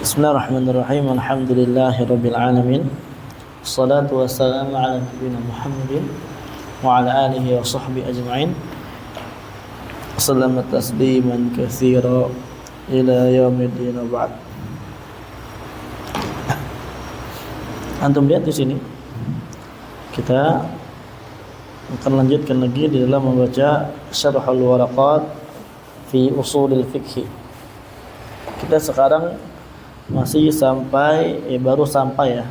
Bismillahirrahmanirrahim. Alhamdulillahirabbil alamin. Wassalatu wassalamu ala nabiyyina Muhammadin wa ala alihi wa sahbihi ajma'in. Sallama tasliman katsira ila yaumiddin wa ba'd. Antum lihat di sini. Kita akan lanjutkan lagi di dalam membaca Syarhul Waraqat fi Ushulil Fiqh. Kita sekarang masih sampai baru sampai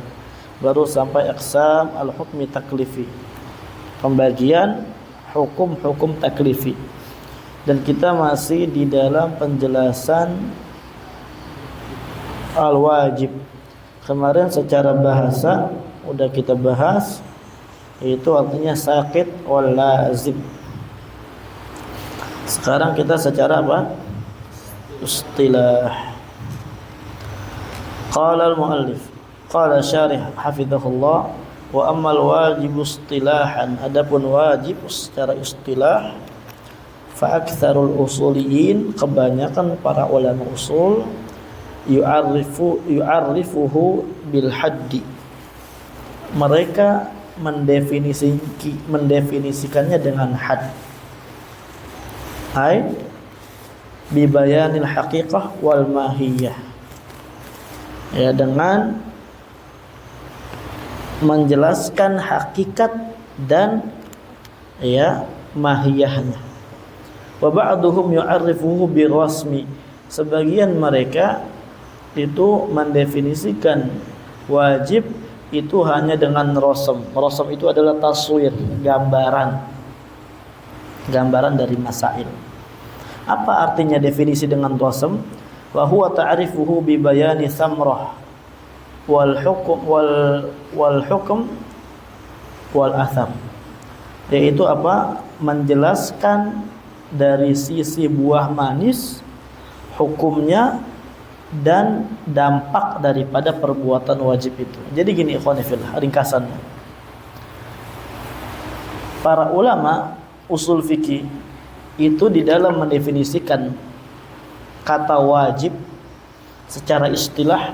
aqsam al-hukmi taklifi, pembagian hukum-hukum taklifi, dan kita masih di dalam penjelasan al-wajib. Kemarin secara bahasa udah kita bahas, itu artinya sakit wal lazim. Sekarang kita secara apa? Istilah. Qala al-muallif, qala syarih hafizahullah, wa ammal wajib istilahan, adapun wajib secara istilah, fa aktsarul usuliyin, kebanyakan para ulama usul, yu'arrifuhu bil haddi, mereka mendefinisikannya dengan had, ai bi bayanil haqiqah wal mahiyah, ya, dengan menjelaskan hakikat dan ya mahiyahnya. Wa ba'duhum yu'arrifuhu birasmi, sebagian mereka itu mendefinisikan wajib itu hanya dengan rasm. Rasm itu adalah taswir, gambaran dari masail. Apa artinya definisi dengan rasm? Wa huwa ta'rifuhu bi bayani samrah wal hukm wal athar, yaitu apa? Menjelaskan dari sisi buah manis, hukumnya, dan dampak daripada perbuatan wajib itu. Jadi gini ikhwani fillah, ringkasannya. Para ulama usul fikih itu di dalam mendefinisikan kata wajib secara istilah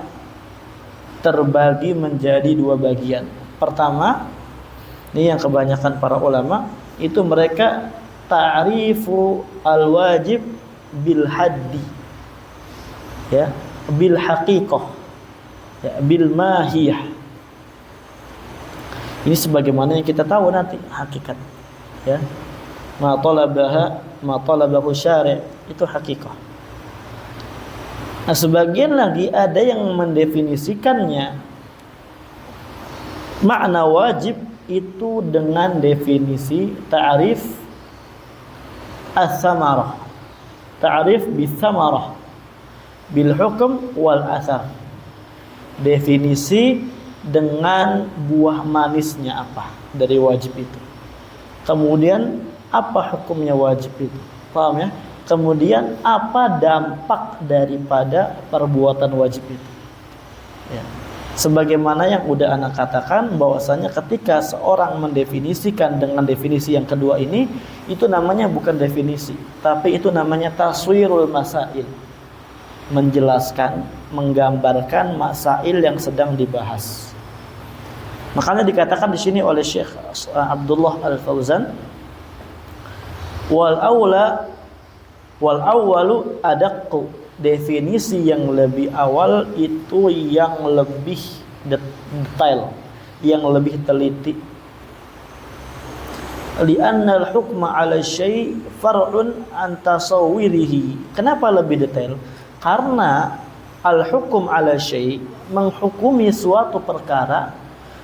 terbagi menjadi dua bagian. Pertama, ini yang kebanyakan para ulama itu mereka ta'rifu al-wajib bil haddi, ya, bil haqiqah, ya, bil mahiyah. Ini sebagaimana yang kita tahu nanti hakikat, ya. Ma talabahu syari' itu haqiqah. Nah, sebagian lagi ada yang mendefinisikannya makna wajib itu dengan definisi ta'rif as-samarah, ta'rif bis-samarah bil hukm wal athar, definisi dengan buah manisnya apa dari wajib itu, kemudian apa hukumnya wajib itu, paham ya? Kemudian apa dampak daripada perbuatan wajib itu, ya. Sebagaimana yang udah anak katakan bahwasanya ketika seorang mendefinisikan dengan definisi yang kedua ini, itu namanya bukan definisi, tapi itu namanya taswirul masail, menjelaskan, menggambarkan masail yang sedang dibahas. Makanya dikatakan di sini oleh Syekh Abdullah Al-Fauzan, wal awwalu adaqqu, definisi yang lebih awal itu yang lebih detail, yang lebih teliti. Li'anna al-hukma 'ala syai' far'un an tasawwurihi. Kenapa lebih detail? Karena al-hukm 'ala syai', menghukumi suatu perkara,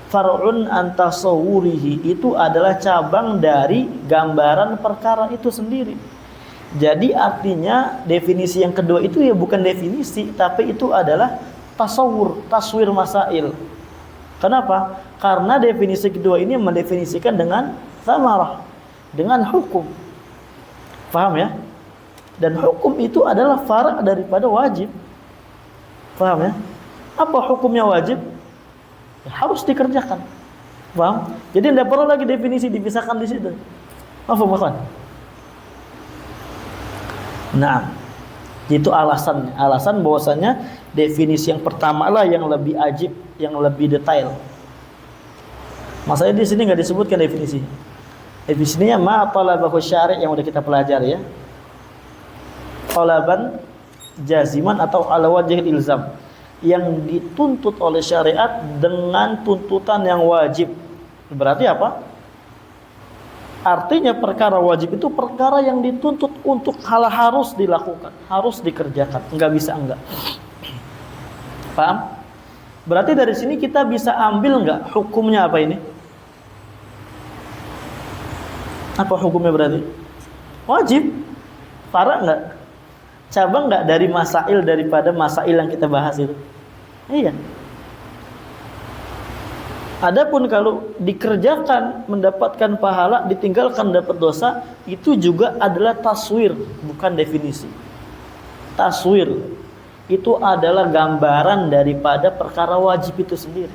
far'un an tasawwurihi, itu adalah cabang dari gambaran perkara itu sendiri. Jadi artinya definisi yang kedua itu ya bukan definisi, tapi itu adalah taswir masail. Kenapa? Karena definisi kedua ini mendefinisikan dengan samarah, dengan hukum. Paham ya? Dan hukum itu adalah fara' daripada wajib. Paham ya? Apa hukumnya wajib? Ya, harus dikerjakan. Paham? Jadi tidak perlu lagi definisi dipisahkan di situ. Paham bukan? Nah, itu alasan bahwasanya definisi yang pertama lah yang lebih ajib, yang lebih detail. Masalahnya di sini nggak disebutkan definisi. Definisinya ma talabahu syari' yang udah kita pelajari ya. Talaban jaziman atau ala wajhil ilzam, yang dituntut oleh syariat dengan tuntutan yang wajib. Berarti apa? Artinya perkara wajib itu perkara yang dituntut untuk hal harus dilakukan, harus dikerjakan, nggak bisa enggak. Paham? Berarti dari sini kita bisa ambil nggak hukumnya apa ini? Apa hukumnya berarti? Wajib. Parah nggak? Cabang nggak dari masail daripada masail yang kita bahas itu? Iya. Adapun kalau dikerjakan mendapatkan pahala, ditinggalkan dapat dosa, itu juga adalah taswir, bukan definisi. Taswir itu adalah gambaran daripada perkara wajib itu sendiri.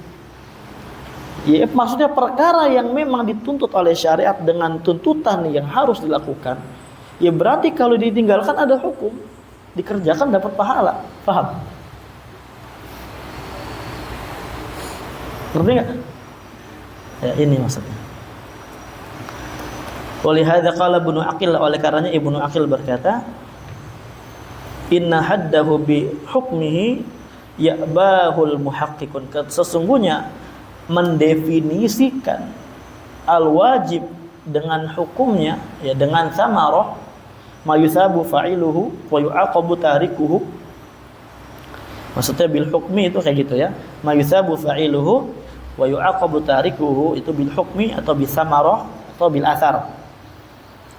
Ya, maksudnya perkara yang memang dituntut oleh syariat dengan tuntutan yang harus dilakukan. Ya berarti kalau ditinggalkan ada hukum, dikerjakan dapat pahala. Paham? Ngerti nggak? Ya, ini maksudnya. Walihada qala Ibnu Aqil, oleh karenanya Ibnu Aqil berkata, inna haddahu bi hukmihi ya'bahul muhaqqiqun. Sesungguhnya mendefinisikan al-wajib dengan hukumnya, ya dengan samarah, mayusabu fa'iluhu wa yu'aqabu tarikuhu. Maksudnya bil hukmi itu kayak gitu ya. Mayusabu fa'iluhu wa yu'aqabu tarikuhu, itu bil hukmi atau bil samarah atau bil athar.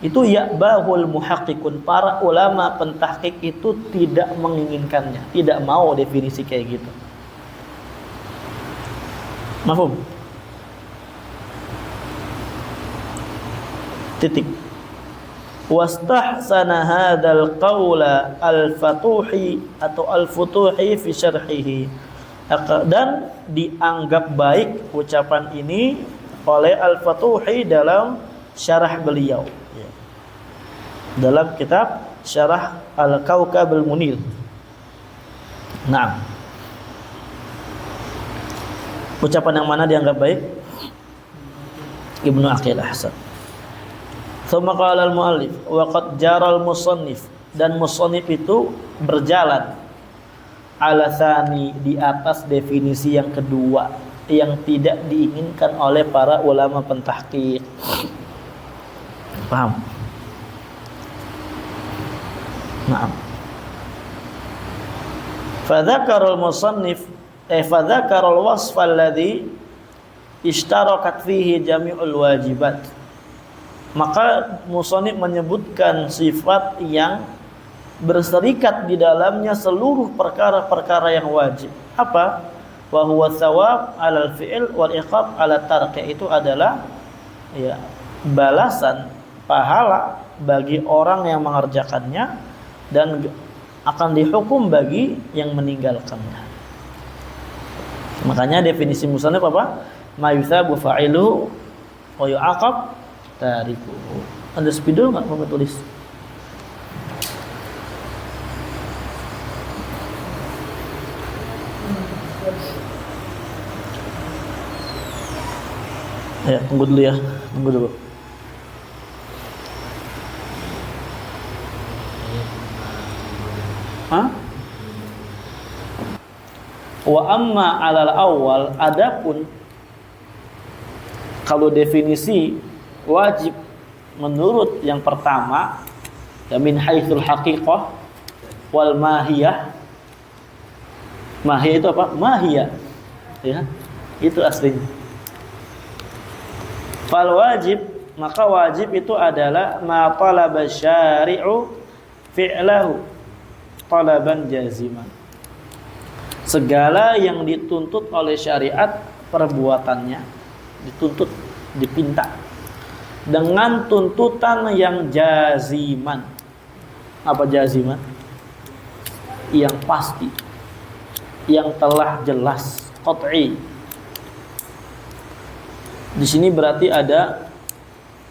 Itu ya'bahul muhaqqiqun, para ulama pentahqiq itu tidak menginginkannya, tidak mau definisi kayak gitu. Mafhum? Titik. Wastahsana hadzal qaula al-Fatuhi atau al-Futuhi fi syarhihi, dan dianggap baik ucapan ini oleh al-Fatuhi dalam syarah beliau, dalam kitab Syarah Al-Kaukabul Munir. Nah, ucapan yang mana dianggap baik? Ibnu Aqil Ahsan. Tsumma qala al-muallif wa qad jara al-musannif, dan musannif itu berjalan ala tsani, di atas definisi yang kedua yang tidak diinginkan oleh para ulama pentahqiq. Paham? Naam. Fadzakara al-musannif fadzakara al-wasf alladhi ishtarakat fihi jami'ul wajibat. Maka musannif menyebutkan sifat yang berserikat di dalamnya seluruh perkara-perkara yang wajib. Apa? Wa huwa thawab 'alal fi'l wal iqab 'ala tark. Itu adalah ya balasan pahala bagi orang yang mengerjakannya dan akan dihukum bagi yang meninggalkannya. Makanya definisi musannif apa? Ma yutsabu fa'iluhu wa yu'aqab tarikuhu. Ada spidol enggak mau tulis? Ya, tunggu dulu ya. Tunggu dulu. Hah? Wa amma 'alal awwal, adapun kalau definisi wajib menurut yang pertama, ya min haitsul haqiqah wal mahiyah. Mahiyah itu apa? Mahiyah. Ya. Itu aslinya. Fal wajib, maka wajib itu adalah ma talaba syari'u fi'lahu talaban jaziman. Segala yang dituntut oleh syariat perbuatannya, dituntut, dipinta dengan tuntutan yang jaziman. Apa jaziman? Yang pasti, yang telah jelas, qat'i. Di sini berarti ada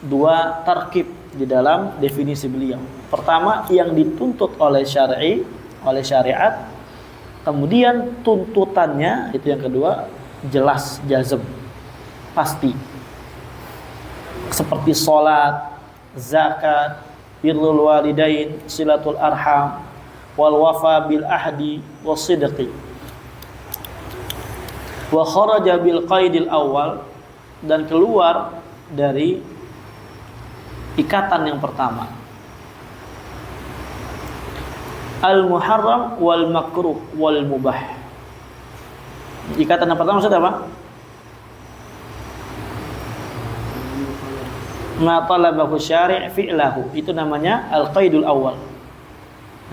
dua tarkib di dalam definisi beliau. Pertama, yang dituntut oleh syar'i, oleh syariat. Kemudian tuntutannya itu yang kedua jelas, jazm, pasti. Seperti sholat, zakat, birrul walidain, silatul arham, wal wafa bil ahdi, wasidqi. Wa kharaja bil qaidil awal, dan keluar dari ikatan yang pertama. Al muharram wal makruh wal mubah. Ikatan yang pertama maksudnya apa? Ma talabahu syari' fi'lahu. Itu namanya al qaidul awal.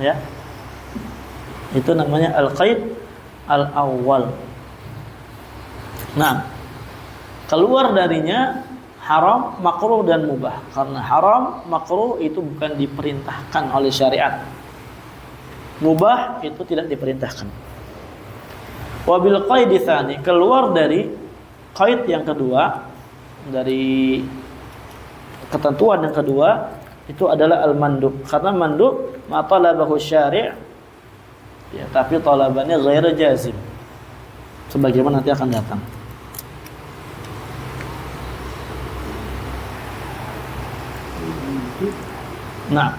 Ya. Itu namanya al qaid al awal. Nah, keluar darinya haram, makruh dan mubah. Karena haram, makruh itu bukan diperintahkan oleh syariat. Mubah itu tidak diperintahkan. Wabil qaidi tsani, keluar dari qaid yang kedua, dari ketentuan yang kedua itu adalah al-mandub. Karena mandub ma talabahu syari', ya, tapi talabannya ghairu jazim. Sebagaimana nanti akan datang. Nah,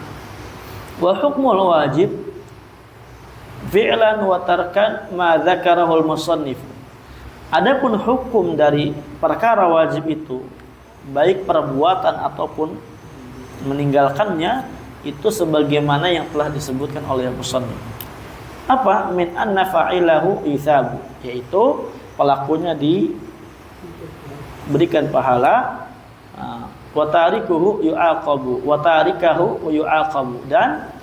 wa hukmul wajib fi'lan wa tarkan ma dzakarahul musannif. Adapun hukum dari perkara wajib itu, baik perbuatan ataupun meninggalkannya, itu sebagaimana yang telah disebutkan oleh musannif. Apa? Min anna fa'ilahu ithabu, yaitu pelakunya diberikan pahala, wa tarikuhu yu'aqabu, wa tarikahu yu'aqabu, dan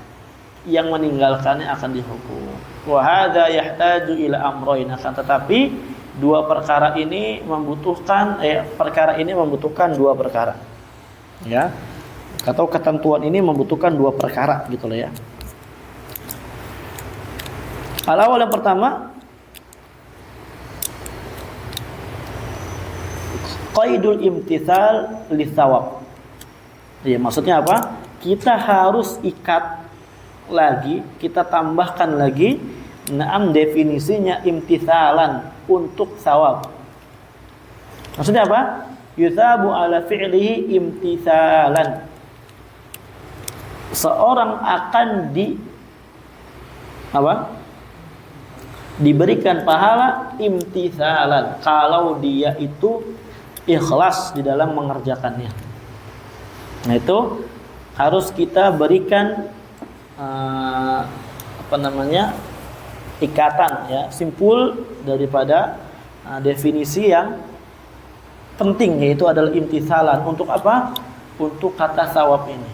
yang meninggalkannya akan dihukum. Wa hadza yahtaju ila amrayn, akan tetapi dua perkara ini membutuhkan dua perkara. Ya. Atau ketentuan ini membutuhkan dua perkara gitu loh ya. Al-awwal, yang pertama, qaidul imtithal litsawab. Ya, maksudnya apa? Kita harus ikat lagi, kita tambahkan lagi, definisinya imtithalan, untuk sawab. Maksudnya apa? Yuthabu ala fi'lihi imtithalan. Seorang akan diberikan pahala imtithalan kalau dia itu ikhlas di dalam mengerjakannya. Nah, itu harus kita berikan ikatan, ya, simpul daripada definisi yang penting, yaitu adalah imtithalan. Untuk apa? Untuk kata sawab ini.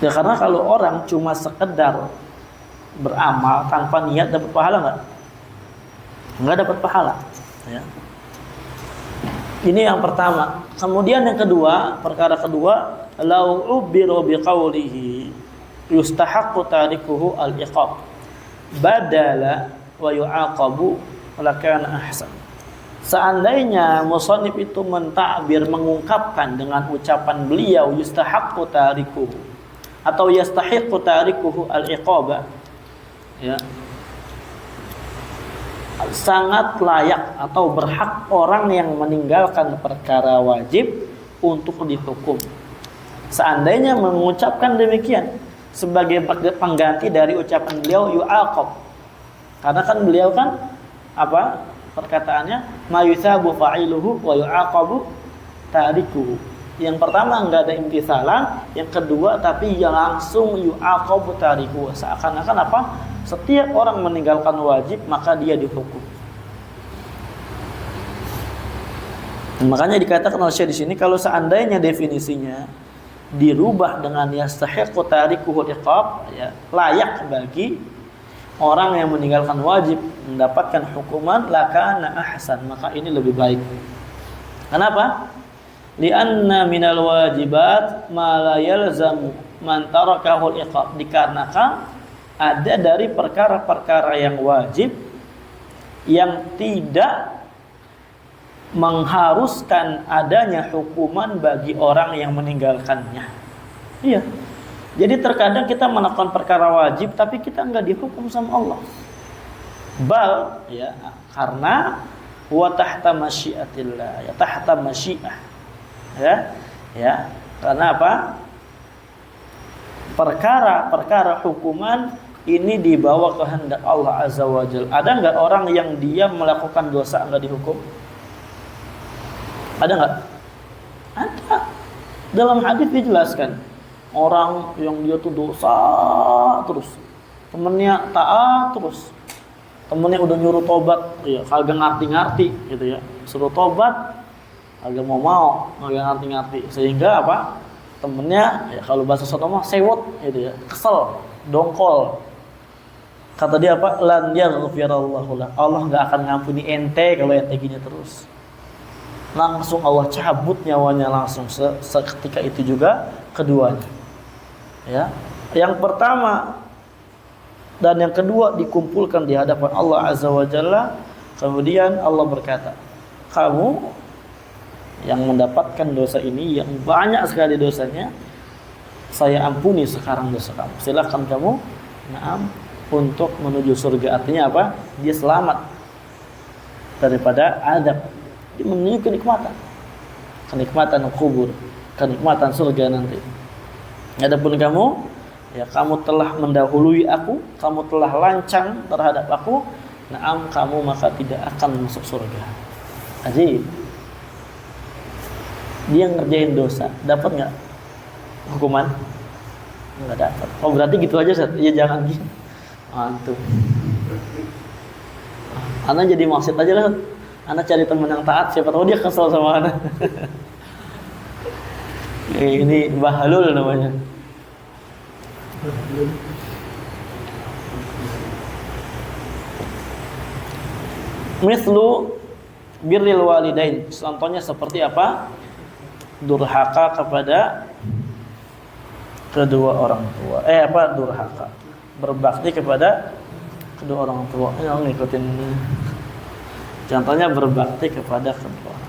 Ya, karena kalau orang cuma sekedar beramal tanpa niat, dapat pahala enggak? Enggak dapat pahala, ya. Ini yang pertama. Kemudian yang kedua, perkara kedua, lau ubiru biqaulihi yustahaqqu tarikuhu al-iqab badala wa yu'aqabu lakana ahsan. Seandainya musannif itu mentakbir, mengungkapkan dengan ucapan beliau yustahaqqu tarikuhu atau yastahiqqu tarikuhu al-iqaba, ya, sangat layak atau berhak orang yang meninggalkan perkara wajib untuk dihukum. Seandainya mengucapkan demikian sebagai pengganti dari ucapan beliau yu'aqab. Karena kan beliau kan apa perkataannya, ma yuthabu fa'iluhu wa yu'aqabu tarikuhu. Yang pertama enggak ada imtithalan, yang kedua tapi yang langsung yu'aqabu tarikuhu. Seakan-akan apa? Setiap orang meninggalkan wajib maka dia dihukum. Makanya dikatakan oleh Syekh di sini, kalau seandainya definisinya dirubah dengan yastahiqqu tarikuhu iqab, ya, layak bagi orang yang meninggalkan wajib mendapatkan hukuman, lakana ahsan, maka ini lebih baik. Kenapa? Lianna minal wajibat ma la yalzamu man tarakahu iqab, dikarenakan ada dari perkara-perkara yang wajib yang tidak mengharuskan adanya hukuman bagi orang yang meninggalkannya. Iya. Jadi terkadang kita melakukan perkara wajib tapi kita enggak dihukum sama Allah. Bal ya, karena wa tahta masyiatillah, ya tahta masyiah. Ya, karena apa? Perkara hukuman ini dibawa kehendak Allah Azza wa Jalla. Ada enggak orang yang dia melakukan dosa enggak dihukum? Ada enggak? Ada. Dalam hadis dijelaskan, orang yang dia tuh dosa terus, temennya taat terus, temennya udah nyuruh tobat, ya kagak ngerti-ngerti gitu ya, suruh tobat kagak mau, kagak ngerti-ngerti, sehingga apa? Temennya ya kalau bahasa soto mah sewot gitu ya, kesel, dongkol. Kata dia apa? Lan yaghfirallahu lah. Allah enggak akan ngampuni ente kalau ente gini terus. Langsung Allah cabut nyawanya langsung seketika itu juga keduanya. Ya. Yang pertama dan yang kedua dikumpulkan di hadapan Allah Azza wa Jalla. Kemudian Allah berkata, kamu yang mendapatkan dosa ini yang banyak sekali dosanya, saya ampuni sekarang dosa kamu. Silakan kamu untuk menuju surga. Artinya apa? Dia selamat daripada azab. Dia menuju kenikmatan kubur, kenikmatan surga nanti. Adapun kamu, ya kamu telah mendahului aku, kamu telah lancang terhadap aku, kamu maka tidak akan masuk surga. Ajib. Dia ngerjain dosa, dapat nggak hukuman? Nggak dapat. Oh berarti gitu aja, Ustaz? Ya jangan gitu. Mantul. Ana jadi maksud aja lah. Ana cari teman yang taat, siapa tahu dia kesel sama Ana. Ini bahalul namanya. Mislu birril walidain. Contohnya seperti apa? Durhaka kepada kedua orang tua. Durhaka. Berbakti kepada kedua orang tua. Yang ngikutin. Contohnya berbakti kepada kedua orang.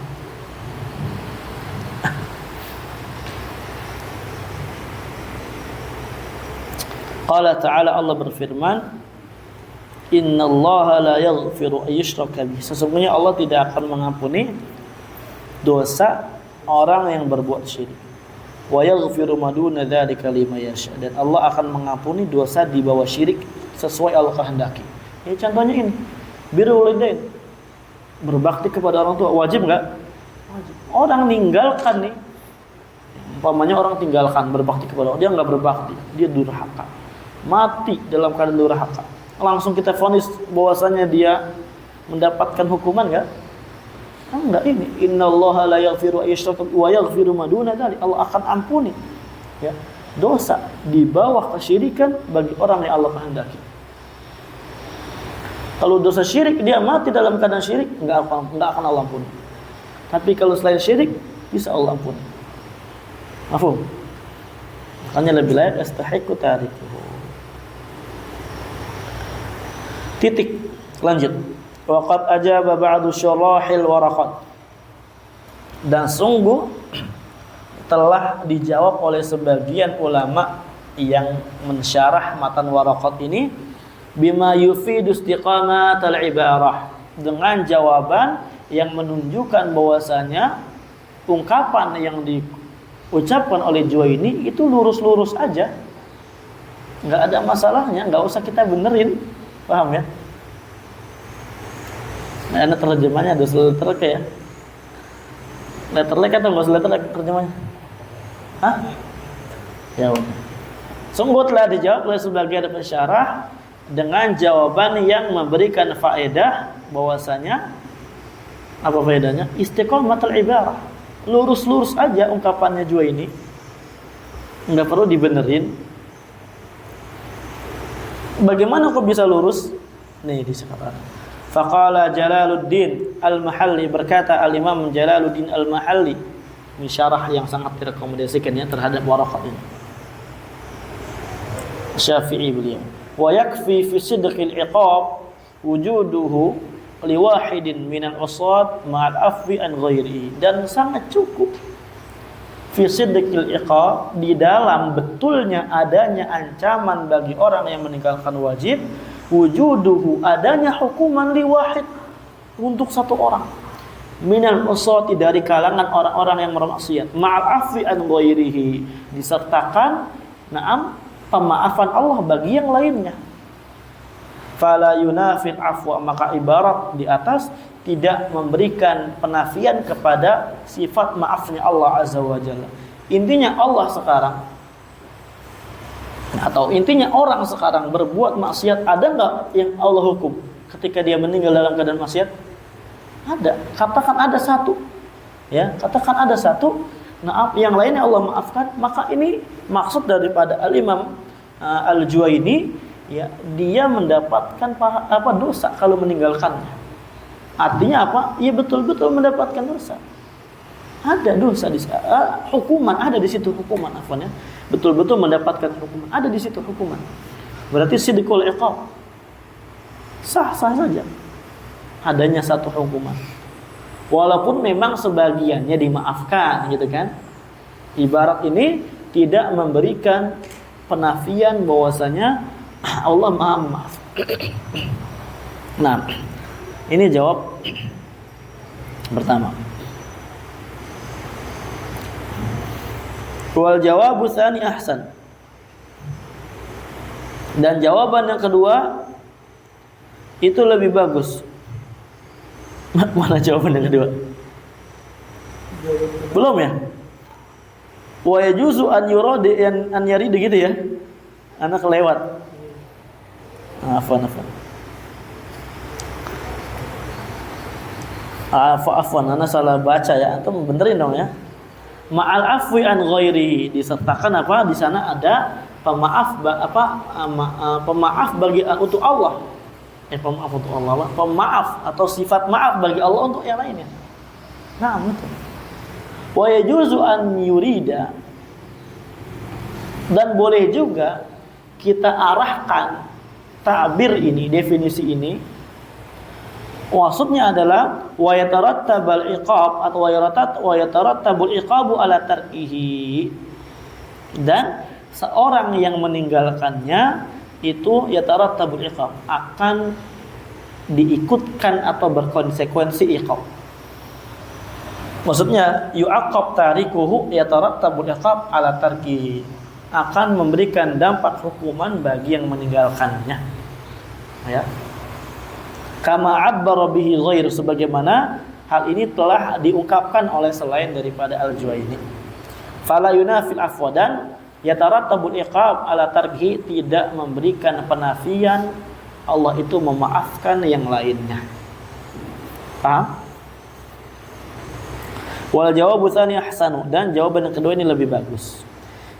Qala ta'ala, Allah berfirman, Innallaha la yaghfiru ayyushraka bih. Sesungguhnya Allah tidak akan mengampuni dosa orang yang berbuat syirik. Wa yaghfiru ma duna dzalika liman yasha. Dan Allah akan mengampuni dosa di bawah syirik sesuai Allah kehendaki. Ini contohnya ini. Birrul walidain. Berbakti kepada orang tua wajib enggak? Wajib. Orang ninggalkan nih. Umpamanya orang tinggalkan berbakti kepada orang, dia enggak berbakti, dia durhaka. Mati dalam keadaan durhaka. Langsung kita vonis bahwasanya dia mendapatkan hukuman enggak? Enggak ini. Innallaha la yaghfiru ayyushraka wa yaghfiru ma duna dzalik. Allah akan ampuni ya dosa di bawah kesyirikan bagi orang yang Allah kehendaki. Kalau dosa syirik dia mati dalam keadaan syirik enggak akan Allah ampuni. Tapi kalau selain syirik bisa Allah ampuni. Mafhum? Makanya lebih layak astahiqu tarikuhu. Titik. Lanjut. Waqad ajaba ba'du syarahil waraqat. Dan sungguh telah dijawab oleh sebagian ulama yang mensyarah matan waraqat ini bima yufidu istiqamatal ibarah, dengan jawaban yang menunjukkan bahwasanya ungkapan yang diucapkan oleh Juwaini itu lurus-lurus aja, nggak ada masalahnya, nggak usah kita benerin, paham ya? Nah, ini terjemahnya ada letterlek ya? Letterlek atau nggak usah letterlek terjemahnya? Hah? Ya udah. Sungguh telah dijawab oleh sebagian pensyarah dengan jawaban yang memberikan faedah bahwasanya apa faedahnya? Istiqamatul ibarah. Lurus-lurus aja ungkapannya Juwaini. Enggak perlu dibenerin. Bagaimana kok bisa lurus? Nih disebutkan. Faqala Jalaluddin Al-Mahalli, berkata Al-Imam Jalaluddin Al-Mahalli, ini syarah yang sangat direkomendasikan ya terhadap waraqat ini. Syafi'i beliau. Wa yakfi fi sidqil iqab wujuduhu liwahidin minal usad ma'al afwi an ghairihi. Dan sangat cukup fi sidqil iqab, di dalam betulnya adanya ancaman bagi orang yang meninggalkan wajib, wujuduhu, adanya hukuman li wahid, untuk satu orang, minal usati, dari kalangan orang-orang yang bermaksiat, ma'al afwi an ghairihi, disertakan pemaafan Allah bagi yang lainnya. Fala yunafil afwa, maka ibarat di atas tidak memberikan penafian kepada sifat maafnya Allah Azza wa Jalla. Intinya Allah sekarang, atau intinya orang sekarang berbuat maksiat, ada nggak yang Allah hukum ketika dia meninggal dalam keadaan maksiat? Ada. Katakan ada satu, ya, katakan ada satu. Nah, yang lainnya Allah maafkan. Maka ini maksud daripada Al-Imam Al-Juwaini, ya, dia mendapatkan dosa kalau meninggalkannya. Artinya apa? Ia betul-betul mendapatkan dosa. Ada dosa di situ, hukuman ada di situ, hukuman afwan, ya. Betul-betul mendapatkan hukuman, ada di situ hukuman. Berarti sidqul iqab. Sah-sah saja adanya satu hukuman. Walaupun memang sebagiannya dimaafkan, gitu kan. Ibarat ini tidak memberikan penafian bahwasanya Allah Maha Maaf. Nah, ini jawab pertama. Wal jawabu tsani ahsan. Dan jawaban yang kedua itu lebih bagus. Mana jawaban yang kedua? Belum ya? Wa yajuzu an yuradi an yarid gitu ya. Anak lewat. Afwan. Afwan, ana salah baca ya. Antum benerin dong ya. Ma'al afwi an ghairi, disertakan apa? Di sana ada pemaaf pemaaf bagi untuk Allah. Pemaaf untuk Allah, pemaaf atau sifat maaf bagi Allah untuk yang lainnya. Nah, betul. Wa yajuzu an yurida, dan boleh juga kita arahkan ta'bir ini, definisi ini. Maksudnya adalah wa yatarattabul iqab atau wa yatarattabul iqabu ala tarkihi, dan seorang yang meninggalkannya itu yatarattabul iqab, akan diikutkan atau berkonsekuensi iqab. Maksudnya yu'aqab tarikuhu yatarattabul iqab ala tarkihi, akan memberikan dampak hukuman bagi yang meninggalkannya, ya. Kama abbara bihi ghair, sebagaimana hal ini telah diungkapkan oleh selain daripada Al-Juwaini. Fala yunafil afwa, dan yatarattabul iqab ala tarkihi, tidak memberikan penafian Allah itu memaafkan yang lainnya. Paham? Wal jawabu tsani ahsanu, dan jawaban yang kedua ini lebih bagus.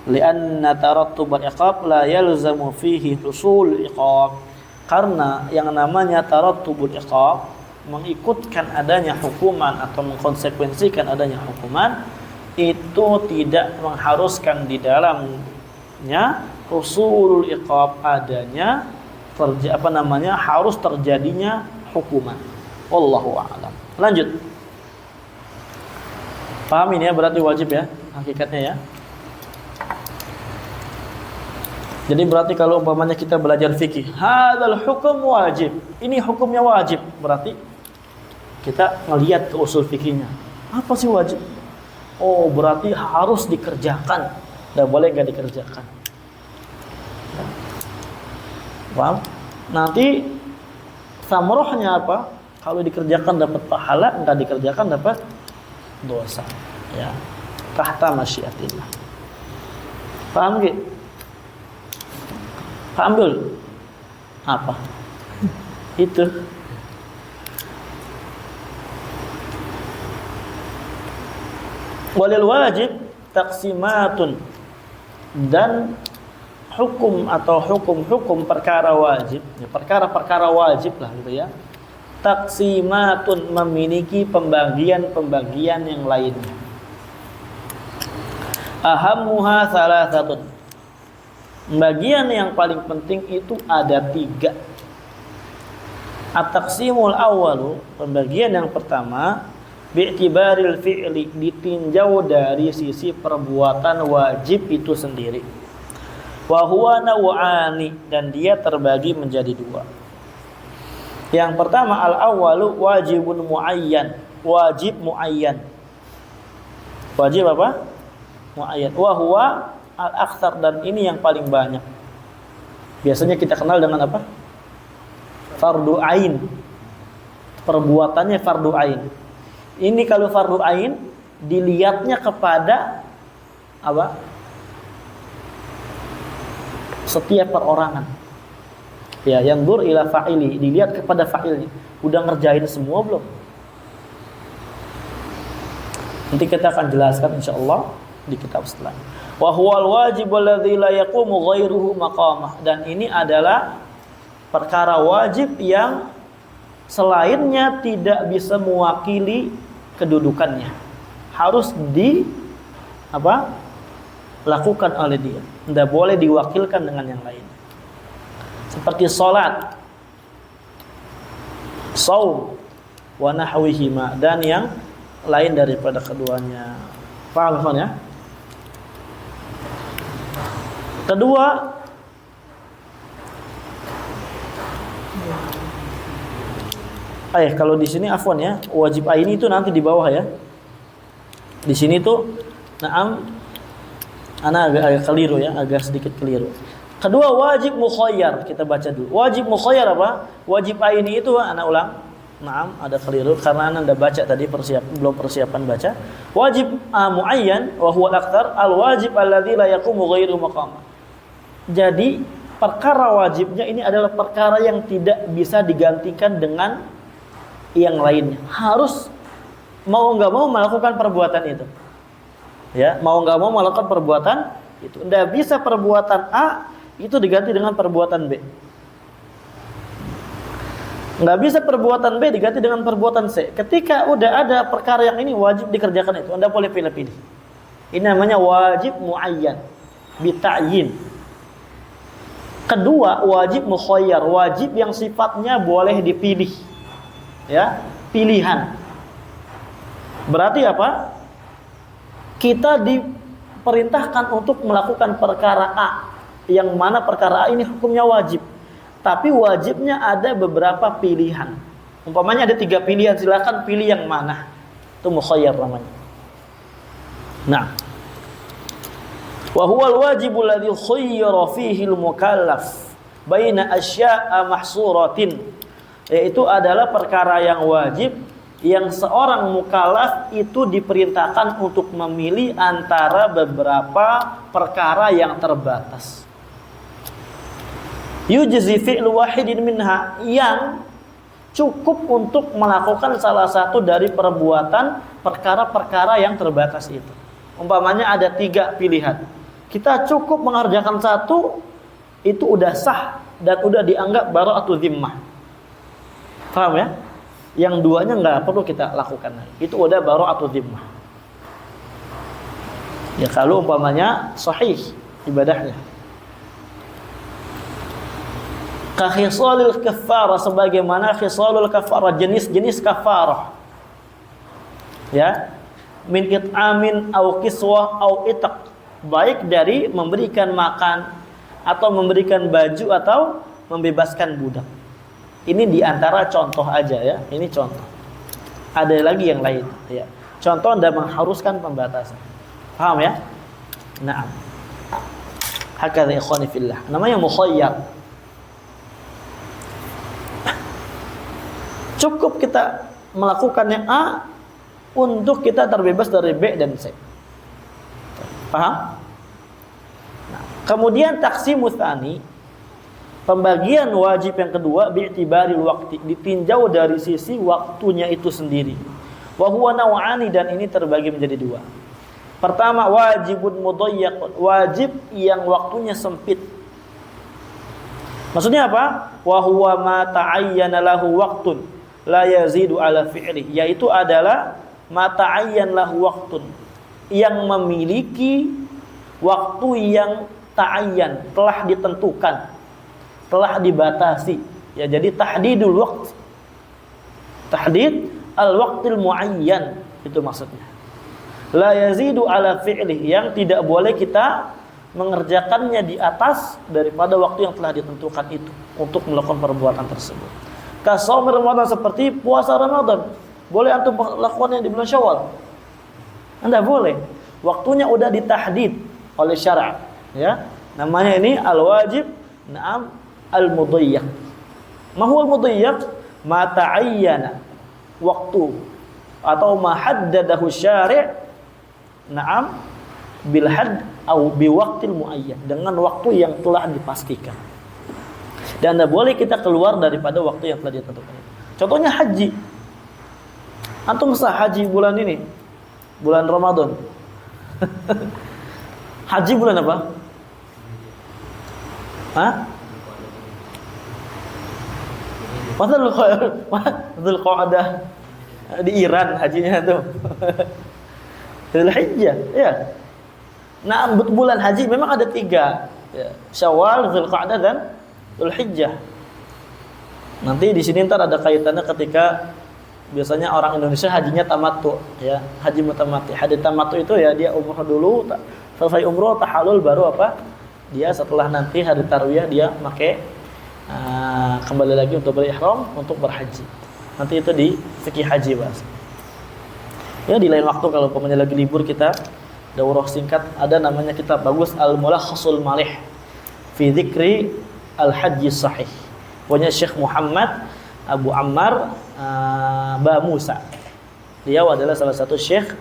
Li'anna tarattubul iqab la yalzamu fihi husul iqab, karena yang namanya tarattubul iqab, mengikutkan adanya hukuman atau mengkonsekuensikan adanya hukuman, itu tidak mengharuskan di dalamnya husulul iqab, adanya harus terjadinya hukuman. Wallahu a'lam. Lanjut. Paham ini ya, berarti wajib ya hakikatnya ya. Jadi berarti kalau umpamanya kita belajar fikih, hadzal hukum wajib, ini hukumnya wajib, berarti kita ngelihat ke usul fikihnya. Apa sih wajib? Oh, berarti harus dikerjakan, tidak boleh nggak dikerjakan. Paham? Nanti samrohnya apa? Kalau dikerjakan dapat pahala, nggak dikerjakan dapat dosa. Ya, tahta masyiatillah. Paham nggak? Paham dulu? Apa? Itu. Walil wajib taqsimatun, dan hukum atau hukum-hukum perkara wajib, ya, perkara-perkara wajib lah gitu ya. Taqsimatun, memiliki pembagian-pembagian yang lainnya. Ahammuha salasatun. Bagian yang paling penting itu ada 3. At-taqsimul awwalu, pembagian yang pertama, bi'tibaril fi'li, ditinjau dari sisi perbuatan wajib itu sendiri. Wa huwa naw'ani, dan dia terbagi menjadi dua. Yang pertama al-awwalu wajibun muayyan, wajib muayyan. Wajib apa? Muayyan. Wa huwa al-aktsar, dan ini yang paling banyak. Biasanya kita kenal dengan apa? Fardu ain. Perbuatannya fardu ain. Ini kalau fardu ain dilihatnya kepada apa? Setiap perorangan. Ya, yang dur ila fa'ili, dilihat kepada fa'ilnya. Udah ngerjain semua belum? Nanti kita akan jelaskan insyaallah di kitab setelah. Wa huwal wajib alladzi la yaqumu ghairuhu maqamah, dan ini adalah perkara wajib yang selainnya tidak bisa mewakili kedudukannya. Harus lakukan oleh dia. Tidak boleh diwakilkan dengan yang lain. Seperti salat, shaum, wa nahwihima, dan yang lain daripada keduanya. Paham ya? Kedua, kalau di sini afwan ya, wajib aini itu nanti di bawah ya. Di sini tuh ana agak keliru ya, agak sedikit keliru. Kedua, wajib mukhayyar, kita baca dulu. Wajib mukhayyar apa? Wajib aini itu ana ulang. Ada keliru karena anda baca tadi belum persiapan baca. Wajib muayyan wa huwa al-aktsar al-wajib alladzi la yaqumu ghairu maqam. Jadi perkara wajibnya ini adalah perkara yang tidak bisa digantikan dengan yang lainnya. Harus mau enggak mau melakukan perbuatan itu. Ya, mau enggak mau melakukan perbuatan itu. Tidak bisa perbuatan A itu diganti dengan perbuatan B. Nggak bisa perbuatan B diganti dengan perbuatan C. Ketika udah ada perkara yang ini wajib dikerjakan itu, Anda boleh pilih-pilih. Ini namanya wajib muayyan, bita'yin. Kedua, wajib mukhayyar, wajib yang sifatnya boleh dipilih. Ya, pilihan. Berarti apa? Kita diperintahkan untuk melakukan perkara A, yang mana perkara A ini hukumnya wajib. Tapi wajibnya ada beberapa pilihan. Umpamanya ada 3 pilihan, silakan pilih yang mana. Itu mukhayyar namanya. Nah, wa huwal wajibul ladzi khayyara fihi al-mukallaf baina asya'a mahsuratin. Yaitu adalah perkara yang wajib yang seorang mukallaf itu diperintahkan untuk memilih antara beberapa perkara yang terbatas. Yujzi fi'lu wahidin minha, yang cukup untuk melakukan salah satu dari perbuatan perkara-perkara yang terbatas itu. Umpamanya ada 3 pilihan, kita cukup mengerjakan satu, itu udah sah dan udah dianggap bara'atu zimmah. Paham ya? Yang duanya nggak perlu kita lakukan, itu udah bara'atu zimmah. Ya kalau umpamanya sahih ibadahnya. Khisalul kafarah, sebagaimana khisalul kafarah, jenis-jenis kafarah. Ya, min it'amin au kiswah au itaq, baik dari memberikan makan atau memberikan baju atau membebaskan budak. Ini diantara contoh aja ya, ini contoh. Ada lagi yang lain ya. Contoh Anda mengharuskan pembatasan. Paham ya? Naam. Hakadha ikhwani fillah. Namanya mukhayyar. Cukup kita melakukan yang A untuk kita terbebas dari B dan C. Paham? Nah, kemudian taqsimus tsani, pembagian wajib yang kedua, bi'tibaril waqti, ditinjau dari sisi waktunya itu sendiri. Wa huwa naw'ani, dan ini terbagi menjadi 2. Pertama, wajibun mudhayyaq, wajib yang waktunya sempit. Maksudnya apa? Wa huwa ma ta'ayyana lahu waqtun la yazidu ala fi'li, yaitu adalah ma ta'ayyan lahu waqtun, yang memiliki waktu yang ta'ayyan, telah ditentukan, telah dibatasi. Ya, jadi tahdidul waqt, tahdid al-waqtil muayyan, itu maksudnya. La yazidu ala fi'lih, yang tidak boleh kita mengerjakannya di atas daripada waktu yang telah ditentukan itu untuk melakukan perbuatan tersebut. Kasaum Ramadan, seperti puasa Ramadan. Boleh antum lakukannya di bulan Syawal? Anda boleh. Waktunya udah ditahdid oleh syara', ya. Namanya ini al-wajib, na'am, al-mudayyak. Ma huwa al-mudayyak? Ma ta'ayyana waktu atau ma haddadahu syari', na'am, bil hadd atau bi waqtil muayyan, dengan waktu yang telah dipastikan. Dan tidak boleh kita keluar daripada waktu yang telah ditentukan. Contohnya haji. Antum sah haji bulan ini, bulan Ramadan. Haji bulan apa? Hah? Dzul Qa'dah di Iran hajinya tuh. Dzulhijjah, ya. Nah, bulan haji memang ada 3, ya. Syawal, Dzulqa'dah dan Dzulhijjah. Nanti di sini ntar ada kaitannya ketika biasanya orang Indonesia hajinya tamattu, ya. Haji mutamatti. Haji tamattu itu ya dia umroh dulu, selesai umroh tahallul, baru apa? Dia setelah nanti hari tarwiyah dia pakai kembali lagi untuk berihram untuk berhaji. Nanti itu di fikih haji, bahas. Ya, di lain waktu kalau pokoknya lagi libur kita daurah singkat, ada namanya kitab bagus Al-Mulakhasul Malih fi Dzikri Al-Hajji Sahih. Punya Syekh Muhammad Abu Ammar Ba Musa. Dia adalah salah satu syekh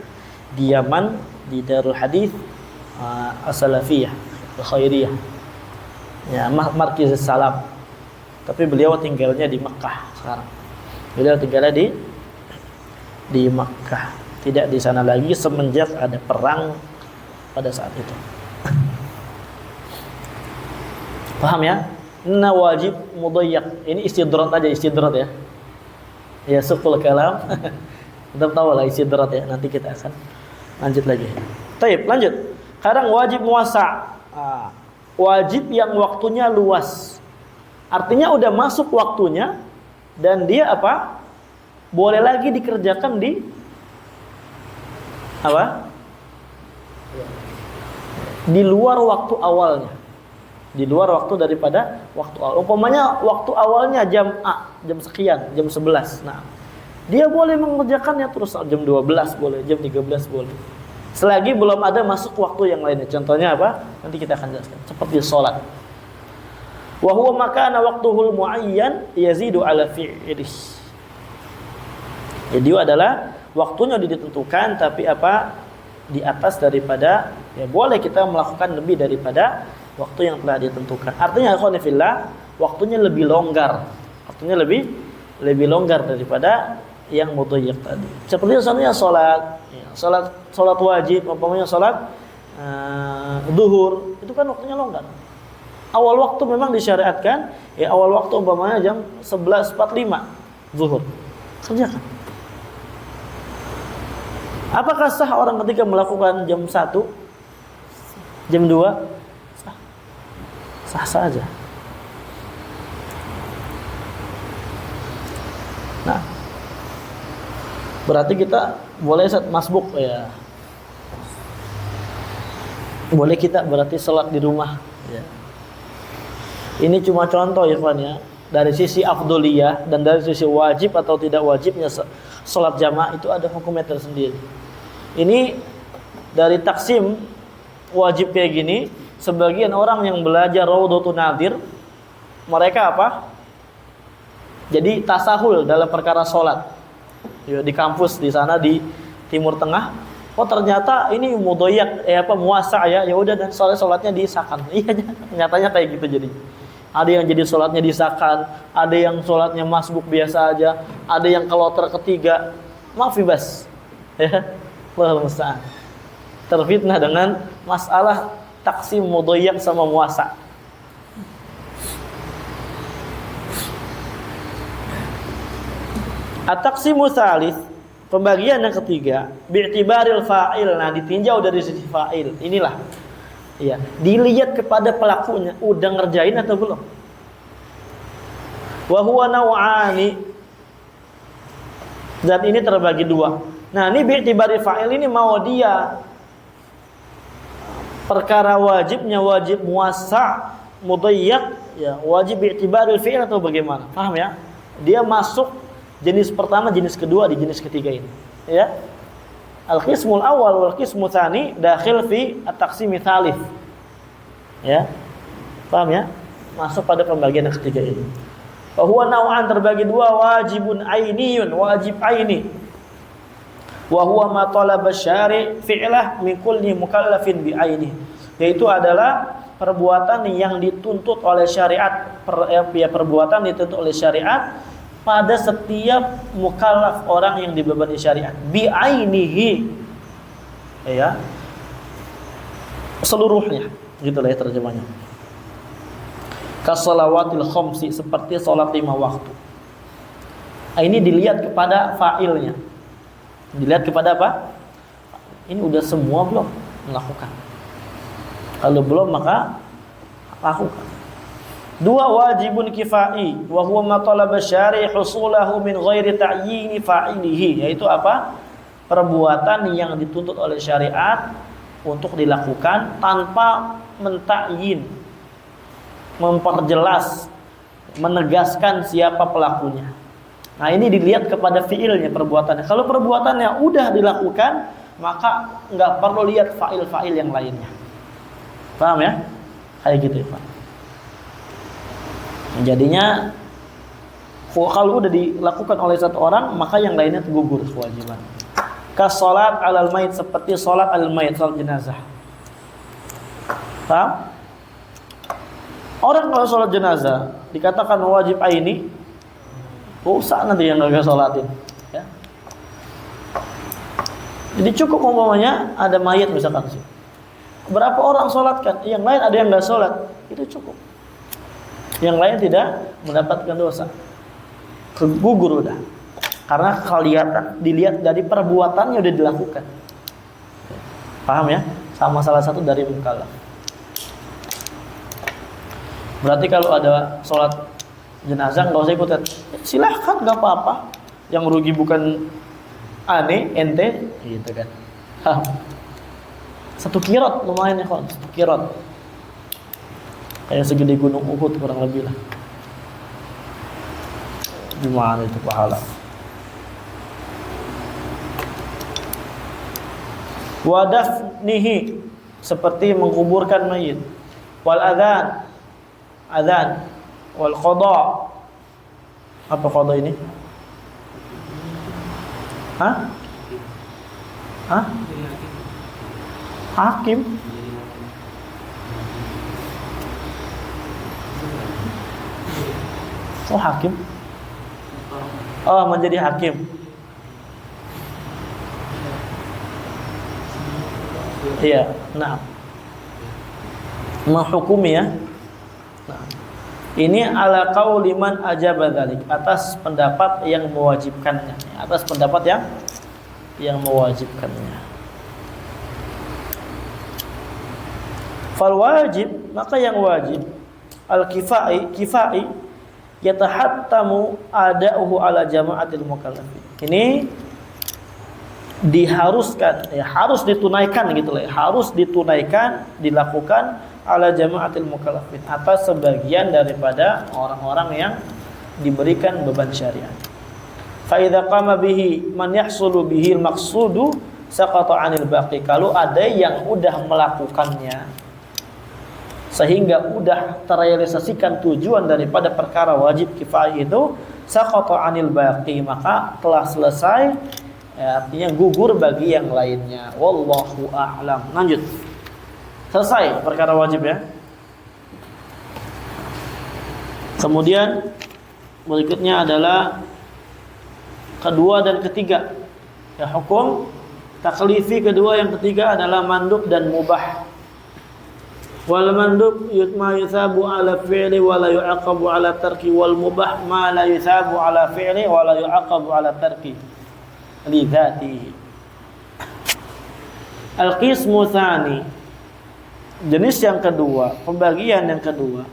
di Yaman, di Darul Hadits As-Salafiyah Al-Khairiyah. Ya, Markiz Salam. Tapi beliau tinggalnya di Makkah sekarang. Beliau tinggalnya di Makkah, tidak di sana lagi semenjak ada perang pada saat itu. Paham ya? Inna wajib mudayyak. Ini istidrat aja, istidrat ya. Ya, sukul kalam. Kita tahu lah istidrat ya. Nanti kita akan lanjut lagi. Baik, lanjut. Sekarang wajib muasa. Wajib yang waktunya luas. Artinya udah masuk waktunya dan dia apa? Boleh lagi dikerjakan di apa? Di luar waktu awalnya. Di luar waktu daripada waktu awal. Umpamanya waktu awalnya jam A, jam sekian, jam 11. Nah, dia boleh mengerjakannya terus jam 12 boleh, jam 13 boleh. Selagi belum ada masuk waktu yang lainnya. Contohnya apa? Nanti kita akan jelaskan. Seperti sholat. Wa huwa makana waqtuhul muayyan yazidu ala fi'lih. Jadi adalah waktunya ditentukan, tapi apa? Di atas daripada, ya boleh kita melakukan lebih daripada waktu yang telah ditentukan. Artinya khonifillah, waktunya lebih longgar. Waktunya lebih longgar daripada yang mudayyak tadi. Seperti misalnya salat, ya, salat wajib, umpamanya salat zuhur, itu kan waktunya longgar. Awal waktu memang disyariatkan, ya awal waktu umpamanya jam 11.45 zuhur. Kerjakan. Apakah sah orang ketika melakukan jam 1, jam 2? Sah. Sah saja. Nah, berarti kita boleh masbuk ya. Boleh kita berarti sholat di rumah ya. Ini cuma contoh ya Pak ya. Dari sisi afdoliyah dan dari sisi wajib atau tidak wajibnya sholat jamaah itu ada hukumnya tersendiri. Ini dari taksim wajib kayak gini, sebagian orang yang belajar Raudhatun Nadir, mereka apa? Jadi tasahul dalam perkara sholat. Ya, di kampus di sana di Timur Tengah, oh ternyata ini mudayyak muasa ya udah dan sholatnya disahkan. Iya, nyatanya kayak gitu jadi. Ada yang jadi sholatnya disahkan, ada yang sholatnya masbuk biasa aja, ada yang kloter ketiga, maafibas, ya, Allahu musta'an. Terfitnah dengan masalah taksim mudayyak sama muasa. At-taqsimu tsalits, pembagian yang ketiga, bi'tibaril fa'il. Nah, ditinjau dari sisi fa'il. Inilah. Ya, dilihat kepada pelakunya, udah ngerjain atau belum. Wa huwa naw'ani. Zat ini terbagi dua. Nah, ini bi'tibari fa'il ini mau dia perkara wajibnya wajib muwassa' mudayyak, ya, wajib bi'tibari fi'il atau bagaimana? Paham ya? Dia masuk jenis pertama, jenis kedua di jenis ketiga ini, ya. Al-qismul awal wal qismu tsani dakhil fi at-taqsim tsalits. Ya. Paham ya? Masuk pada pembagian yang ketiga ini. Bahwa nau'an terbagi dua, wajibun ainiyun, wajib aini. Wa huwa ma talaba syari' fi'lah min kulli mukallafin bi aini. Yaitu adalah perbuatan yang dituntut oleh syariat, perbuatan dituntut oleh syariat pada setiap mukallaf, orang yang dibebani syariat, bi ainihi, ya, seluruhnya, gitulah ya terjemahnya. Kasolawatil khamsi, seperti salat 5 waktu. Ini dilihat kepada fa'ilnya. Dilihat kepada apa? Ini udah semua belum melakukan? Kalau belum maka lakukan. 2, wajibun kifai wa huwa ma talaba syari' husulahu min ghairi ta'yini fa'ilihi, yaitu apa? Perbuatan yang dituntut oleh syariat untuk dilakukan tanpa mentakyin, memperjelas, menegaskan siapa pelakunya. Nah, ini dilihat kepada fiilnya, perbuatannya. Kalau perbuatannya udah dilakukan, maka nggak perlu lihat fa'il-fa'il yang lainnya. Paham ya? Kayak gitu ya, Pak. Jadinya kalau udah dilakukan oleh satu orang, maka yang lainnya gugur kewajiban. Kas salat alal mayit, seperti salat alal mayit, salat jenazah. Paham? Orang kalau sholat jenazah dikatakan wajib aini, usah nanti yang gak sholatin, ya. Jadi cukup umpamanya ada mayat misalkan sih, berapa orang sholatkan, yang lain ada yang gak sholat, itu cukup. Yang lain tidak mendapatkan dosa, gugur udah, karena kelihatan dilihat dari perbuatannya udah dilakukan. Paham ya? Sama salah satu dari mukallaf. Berarti kalau ada sholat jenazah nggak usah ikutan, silahkan, nggak apa-apa. Yang rugi bukan ane, ente, gitu kan. Satu kirot lumayan ya kawan, 1 kirot. Kayak segede gunung Uhud kurang lebih lah. Gimana itu pahala? Wadafnihi, seperti menguburkan mayit. Wal adzan, adzan, wal qada. Apa qada ini? Hah? Hah? Hakim. Oh, hakim. Oh, menjadi hakim. Iya, nah. Menghukumi ya. Nah, ini ala qauli man ajaba dzalik, atas pendapat yang mewajibkannya, atas pendapat yang mewajibkannya. Fal wajib, maka yang wajib al kifai yatahattamu ada'uhu ala jama'atil mukallafin. Ini diharuskan, ya, harus ditunaikan gitu lah, harus ditunaikan, dilakukan ala jama'atil mukallafin, atas sebagian daripada orang-orang yang diberikan beban syariat. Fa idza qama bihi man yahsulu bihi al-maqsudu saqata 'anil baqi. Kalau ada yang udah melakukannya sehingga udah terrealisasikan tujuan daripada perkara wajib kifayah itu, saqata 'anil baqi, maka telah selesai, ya, artinya gugur bagi yang lainnya. Wallahu a'lam. Lanjut. Selesai perkara wajib ya. Kemudian berikutnya adalah kedua dan ketiga. Ya, hukum taklifi kedua yang ketiga adalah mandub dan mubah. Wal mandub ma yusabu ala fi'li wa la yu'aqabu ala tarki, wal mubah ma la yusabu ala fi'li wa la yu'aqabu ala tarki li dzatihi. Al-qismu tsani, jenis yang kedua, pembagian yang kedua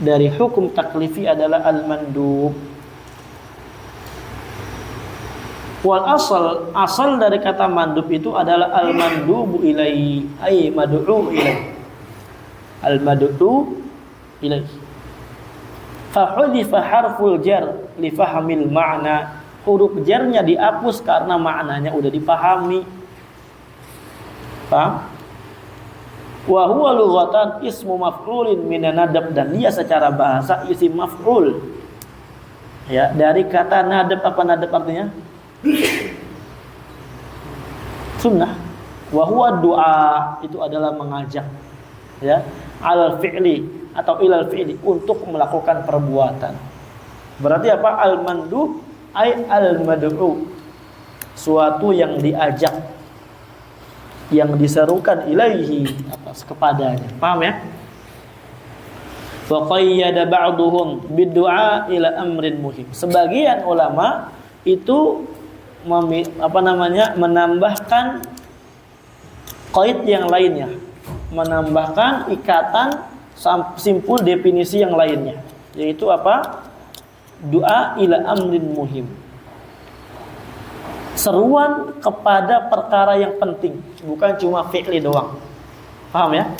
dari hukum taklifi adalah al-mandub. Wal asal dari kata mandub itu adalah al mandubu ilaihi, ay mad'u ilaihi. Al mad'u ilaihi. Fa hudifa harful jar li fahmil ma'na. Huruf jarnya dihapus karena maknanya udah dipahami. Paham? Wa huwa lughatan ismu maf'ulin minan nadab, dan dia secara bahasa isim maf'ul. Ya, dari kata nadab. Apa nadab artinya? Sunnah. Wa huwa du'a, itu adalah mengajak, ya, al fi'li atau ilal fi'li, untuk melakukan perbuatan. Berarti apa? Al mandub ay al mad'u, suatu yang diajak, yang diserukan, ilaihi, atas, kepadanya. Paham ya? Wa qayyada ba'duhum biddu'a ila amrin muhim. Sebagian ulama itu menambahkan qaid yang lainnya, menambahkan ikatan simpul definisi yang lainnya, yaitu apa? Doa ila amrin muhim, seruan kepada perkara yang penting, bukan cuma fi'li doang. Paham ya?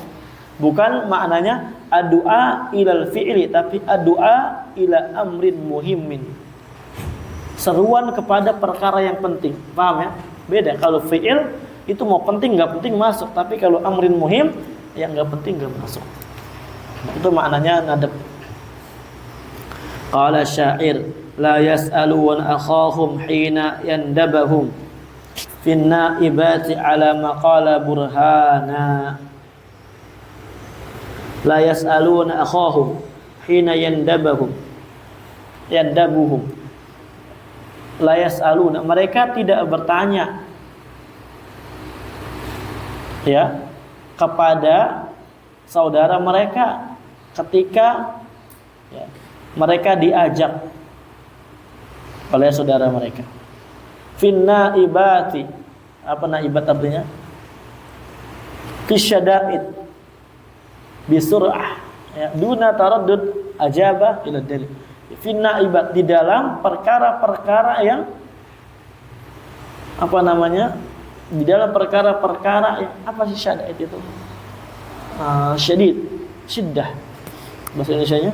Bukan maknanya ad-du'a ilal fi'li, tapi ad-du'a ila amrin muhimmin, seruan kepada perkara yang penting. Paham ya? Beda. Kalau fi'il itu mau penting nggak penting masuk, tapi kalau amrin muhim yang nggak penting nggak masuk. Itu maknanya nadab. Qala syair la yas'alun akhahum hina yandabahum fin naibati ala maqala burhana. La yas'alun akhahum hina yandabuhum. La yas'alun, mereka tidak bertanya, ya, kepada saudara mereka ketika, ya, mereka diajak oleh saudara mereka. Finna ibati, apa naibat artinya? Fisyada'id bisur'ah, ya, duna taraddud ajabah ila dalil. Finna ibat, di dalam perkara-perkara yang apa namanya? Di dalam perkara-perkara yang apa sih syada'id itu? Syadid, syiddah bahasa Indonesianya.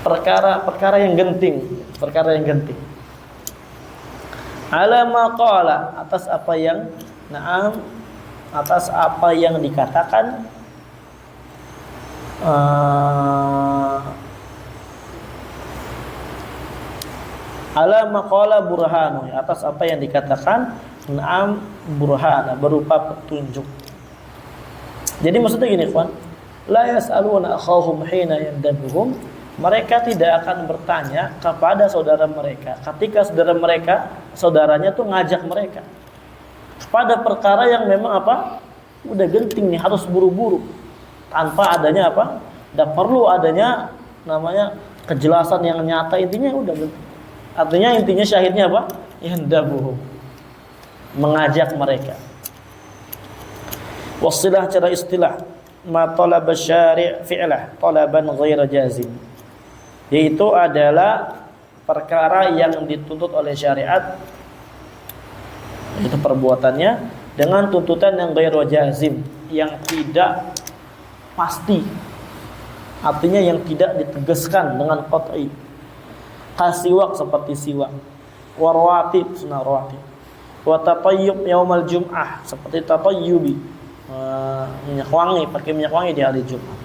Perkara-perkara yang genting, perkara yang genting. Ala maqala, atas apa yang atas apa yang dikatakan ala maqala burhanu, atas apa yang dikatakan burhana, berupa petunjuk. Jadi maksudnya gini, ikhwan, la yas'aluna akhahum hina yandabuhum, mereka tidak akan bertanya kepada saudara mereka ketika saudaranya tuh ngajak mereka pada perkara yang memang apa? Udah genting nih, harus buru-buru, tanpa adanya apa? Dan perlu adanya namanya kejelasan yang nyata, intinya udah genting. Artinya intinya syahidnya apa? Yandabuhum, mengajak mereka. Wasilah cara istilah ma talaba syari' fi'lah talaban ghaira jazim, yaitu adalah perkara yang dituntut oleh syariat, itu perbuatannya dengan tuntutan yang ghairu jazim, yang tidak pasti, artinya yang tidak ditegaskan dengan qat'i. Kasiwak, seperti siwak, warwatib, sunnah rawatib, wa tatayyub yaumal jum'ah, seperti tatayyubi, minyak wangi, pakai minyak wangi di hari Jumat.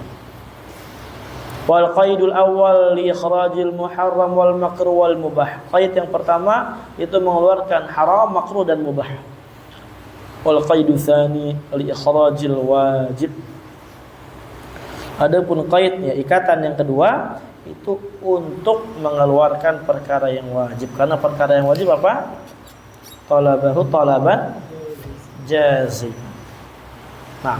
Wal qaidul awal li ikhrajil muharram wal makruh wal mubah. Qaid yang pertama itu mengeluarkan haram, makruh dan mubah. Wal qaidu tsani li ikhrajil wajib. Adapun qaid, ya, ikatan yang kedua itu untuk mengeluarkan perkara yang wajib, karena perkara yang wajib apa? Talabahu talaban jazim. Nah,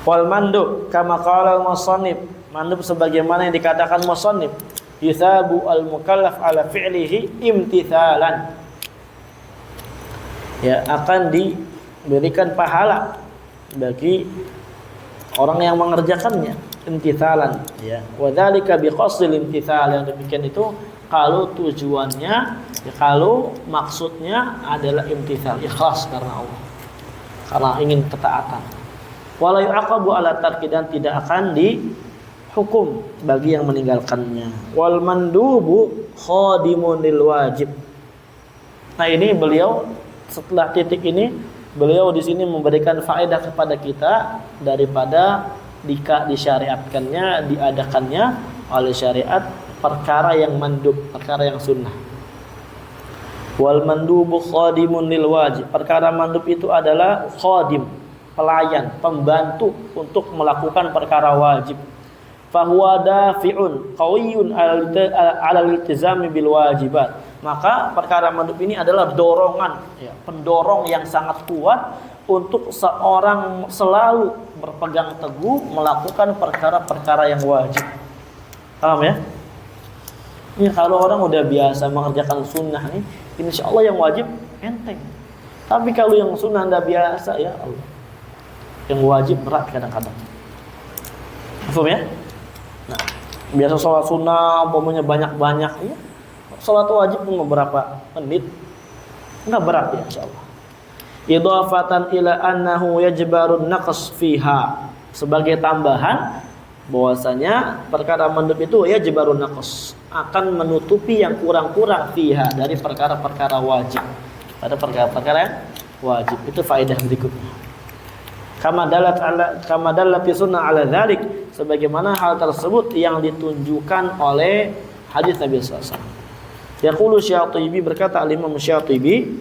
wal mandub kama qala al-musannif, mandub sebagaimana yang dikatakan musannif, yuthabu al-mukallaf ala fi'lihi imtithalan, ya, akan diberikan pahala bagi orang yang mengerjakannya imtithalan, ya. Wa dzalika biqasdil imtithal, yang demikian itu kalau tujuannya, ya, kalau maksudnya adalah imtithal, ikhlas karena Allah, karena ingin ketaatan. Wala yu'aqabu ala tarki, dan tidak akan dihukum bagi yang meninggalkannya. Wal mandubu khadimun lil wajib. Nah, ini beliau setelah titik ini beliau di sini memberikan faedah kepada kita daripada disyariatkannya, diadakannya oleh syariat perkara yang mandub, perkara yang sunnah. Wal mandubu khadimun lil wajib. Perkara mandub itu adalah khadim, pelayan, pembantu untuk melakukan perkara wajib. Fahuwa dafi'un qawiyyun 'ala al-iltizami bil wajibat. Maka perkara mandub ini adalah dorongan, ya, pendorong yang sangat kuat untuk seorang selalu berpegang teguh melakukan perkara-perkara yang wajib. Paham ya? Ini kalau orang udah biasa mengerjakan sunnah nih, insya Allah yang wajib enteng. Tapi kalau yang sunnah nggak biasa, ya Allah, yang wajib berat kadang-kadang. Paham ya? Nah, biasa sholat sunnah, umpamanya banyak-banyak, ya. Sholat wajib pun beberapa menit, nggak berat ya, insya Allah. Idhafatan ila annahu yajbarun naqs fiha, sebagai tambahan bahwasanya perkara mandub itu yajbarun naqs, akan menutupi yang kurang-kurang fiha, dari perkara-perkara wajib. Pada perkara-perkara yang wajib itu faedah berikutnya. Kama dalat sunnah ala dzalik, sebagaimana hal tersebut yang ditunjukkan oleh hadis Nabi sallallahu alaihi wasallam. Yaqulu Syatibi, berkata Al-Imam Syatibi,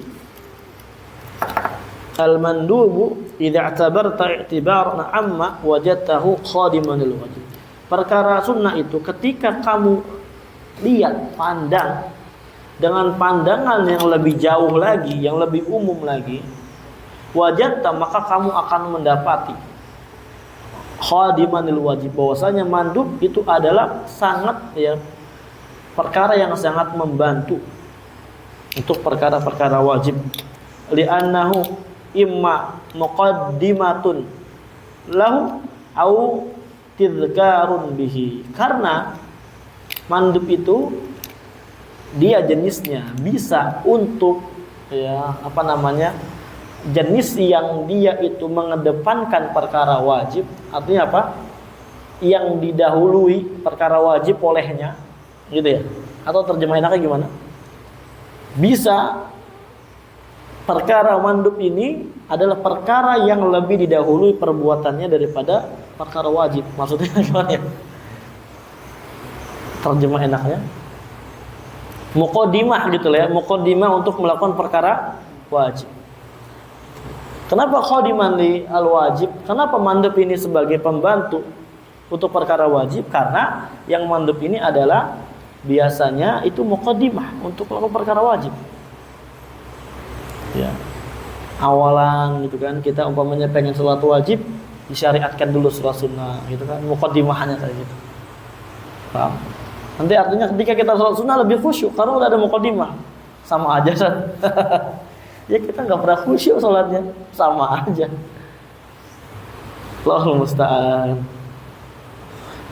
al-mandubu idza i'tabarta i'tibaran amma wajadtahu khadiman lil wajib. Perkara sunnah itu ketika kamu lihat, pandang dengan pandangan yang lebih jauh lagi, yang lebih umum lagi, wajadta, maka kamu akan mendapati khadiman lil wajib, bahwasanya mandub itu adalah sangat, ya, perkara yang sangat membantu untuk perkara-perkara wajib. Li'annahu imma muqaddimatun lahu au tidhkarun bihi. Karena mandub itu dia jenisnya bisa untuk, ya, jenis yang dia itu mengedepankan perkara wajib. Artinya apa? Yang didahului perkara wajib olehnya, gitu ya. Atau terjemahan enaknya gimana? Bisa perkara mandub ini adalah perkara yang lebih didahului perbuatannya daripada perkara wajib. Maksudnya gimana ya? Terjemah enaknya muqaddimah gitu lah ya, muqaddimah untuk melakukan perkara wajib. Kenapa khadiman li al-wajib? Kenapa mandub ini sebagai pembantu untuk perkara wajib? Karena yang mandub ini adalah biasanya itu muqaddimah untuk melakukan perkara wajib. Ya. Awalan gitu kan, kita umpamanya pengen sholat wajib, disyariatkan dulu sholat sunnah gitu kan, muqaddimahnya kayak gitu. Paham? Nanti artinya ketika kita sholat sunnah lebih khusyuk karena udah ada muqaddimah. Sama aja kan. Ya kita nggak pernah khusyuk sholatnya, sama aja. Allahul musta'an.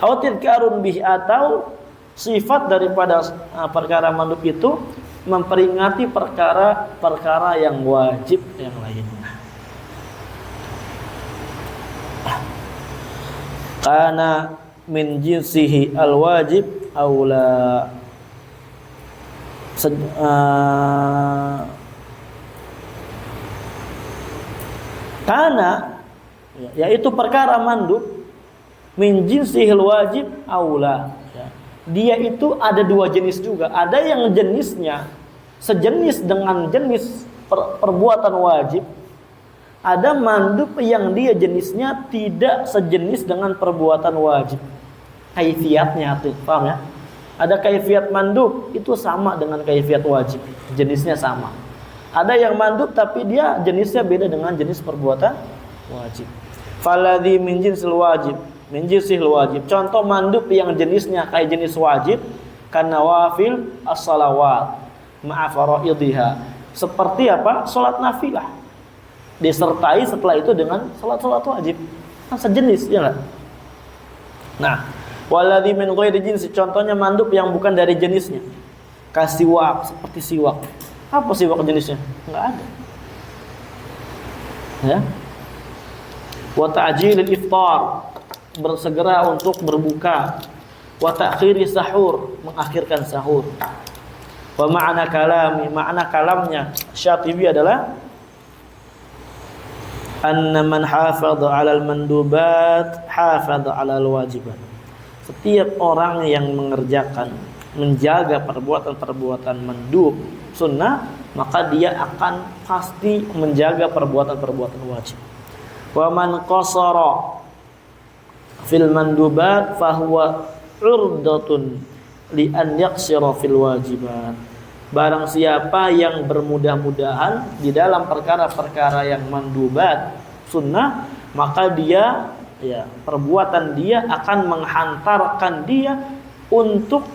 Awatir karun bih, atau sifat daripada perkara mandub itu memperingati perkara-perkara yang wajib yang lainnya. Karena min jinsihi al-wajib aula, karena yaitu perkara mandub min jinsihil wajib aula, ya. Dia itu ada dua jenis juga. Ada yang jenisnya sejenis dengan jenis perbuatan wajib. Ada mandub yang dia jenisnya tidak sejenis dengan perbuatan wajib. Kaifiatnya tuh, paham ya? Ada kaifiat mandub itu sama dengan kaifiat wajib, jenisnya sama. Ada yang mandub tapi dia jenisnya beda dengan jenis perbuatan wajib. Faladhi min jinsil wajib, min jinsil wajib. Contoh mandub yang jenisnya kayak jenis wajib, kan nawafil as-salawat ma'a faraidhiha. Seperti apa? Salat nafilah disertai setelah itu dengan salat-salat wajib. Kan sejenis, ya enggak? Nah, waladzi min ghairi jinsi, contohnya mandub yang bukan dari jenisnya. Kasiwak, seperti siwak. Apa siwak jenisnya? Enggak ada. Ya. Wa ta'jilil iftar, bersegera untuk berbuka. Wa ta'khiri sahur, mengakhirkan sahur. Wa ma'na kalami, makna kalamnya Syatibi adalah anna man hafadha 'alal mandubat hafadha 'alal wajibat. Setiap orang yang menjaga perbuatan-perbuatan mandub sunnah, maka dia akan pasti menjaga perbuatan-perbuatan wajib. Wa man qasara fil mandubat fahuwa urdatun li an yaqsira fil wajibat. Barang siapa yang bermudah-mudahan di dalam perkara-perkara yang mandubat sunnah, maka dia, ya, perbuatan dia akan menghantarkan dia untuk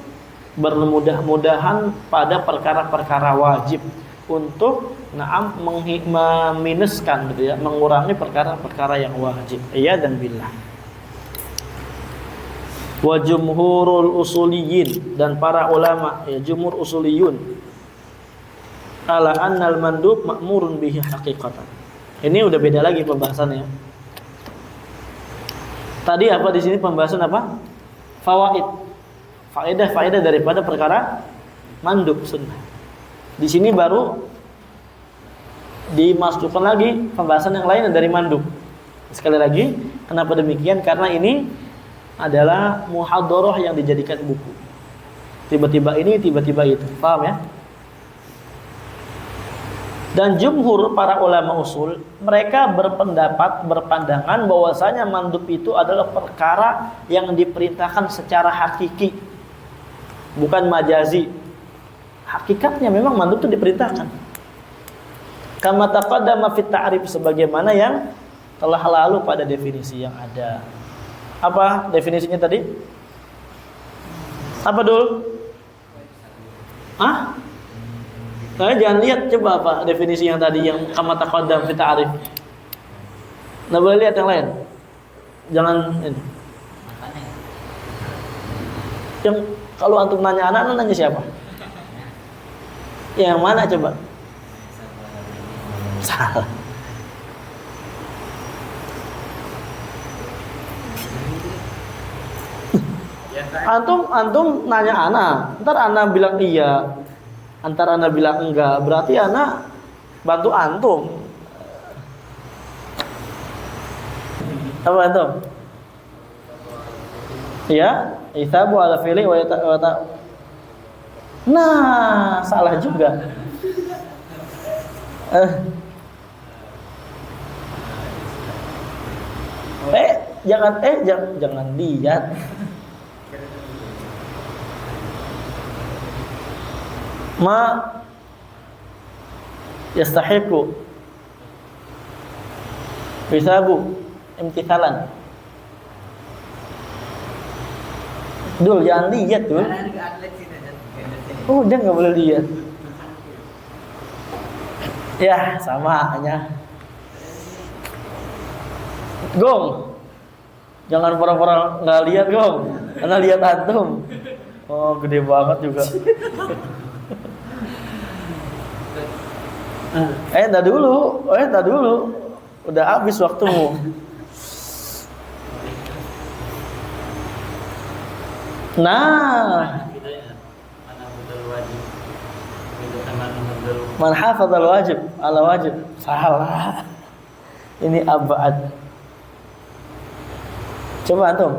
bermudah-mudahan pada perkara-perkara wajib, untuk meminuskan gitu ya, mengurangi perkara-perkara yang wajib. Iya dan billah. Wa jumhurul usuliyyin, dan para ulama, ya, jumhur usuliyun, ala annal mandub ma'murun bihi haqiqatan. Ini udah beda lagi pembahasannya. Tadi apa di sini pembahasan apa? Fawaid. Faedah daripada perkara mandub sunnah. Di sini baru dimasukkan lagi pembahasan yang lain dari mandub. Sekali lagi, kenapa demikian? Karena ini adalah muhadharah yang dijadikan buku. Tiba-tiba ini, tiba-tiba itu. Paham ya? Dan jumhur para ulama usul, mereka berpandangan bahwasanya mandub itu adalah perkara yang diperintahkan secara hakiki, bukan majazi. Hakikatnya memang mandub itu diperintahkan. Kama taqaddama fit ta'rif, sebagaimana yang telah lalu pada definisi yang ada. Apa definisinya tadi? Apa dul? Ah? Kalian jangan lihat, coba apa definisi yang tadi yang kama taqaddam fi ta'rif. Nah, boleh lihat yang lain. Jangan ini. Yang kalau antum nanya anak nanya siapa? Yang mana coba? Salah. Antum nanya anak, ntar anak bilang iya, antar anak bilang enggak, berarti anak bantu antum. Apa antum? Ya, ithabu ala fi'li wa Nah, salah juga. Jangan lihat. Ma yastahiqu bisabu imtithalan. Dul, jangan lihat dul. Oh, dia nggak boleh lihat. Ya, sama aja. Gong, jangan pura-pura nggak lihat gong. Karena lihat antum. Oh, gede banget juga. Entar dulu. Udah habis waktumu. Nah, man hafadzal wajib ala wajib. Salah. Ini abad. Coba antum.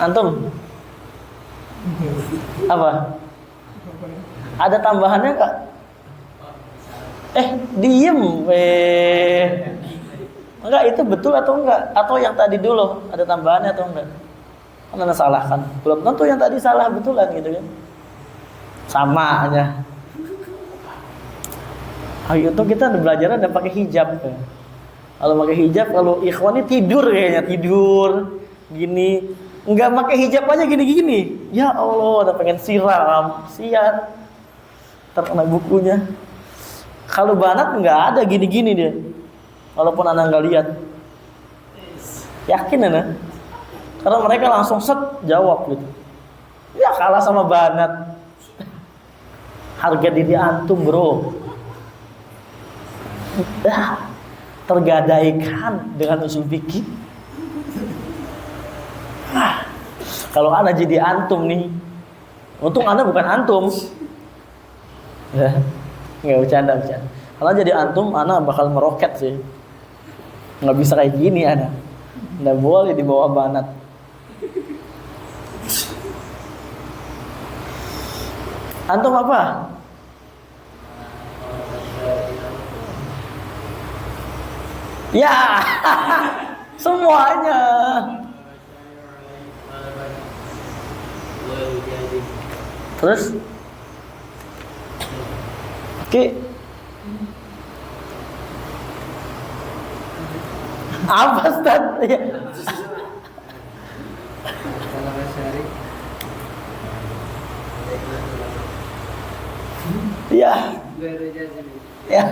Antum apa? Ada tambahannya Kak? Diem. Enggak, itu betul atau enggak? Atau yang tadi dulu ada tambahannya atau enggak? Kan Anda salahkan. Belum tentu yang tadi salah betulan gitu kan. Sama aja. Ayo itu kita belajar ada pakai hijab kan. Kalau pakai hijab, kalau ikhwan ini tidur kayaknya, tidur gini. Enggak pakai hijab aja gini-gini. Ya Allah, udah pengen siram. Siap. Terkena bukunya. Kalau banat enggak ada gini-gini dia. walaupun Anda nggak lihat. Yakin Anda? Karena mereka langsung set jawab gitu. Ya kalah sama Banat. Harga diri antum bro. Tergadaikan dengan usul fikih. Kalau Anda jadi antum nih, untung Anda bukan antum. Ya, nggak bercanda. Kalau jadi antum, Anda bakal meroket sih. Nggak bisa kayak gini Anda. Nggak boleh dibawa Banat. Antum apa? Ya, semuanya. Terus, oke. Apa Ustaz? Ya. Ya.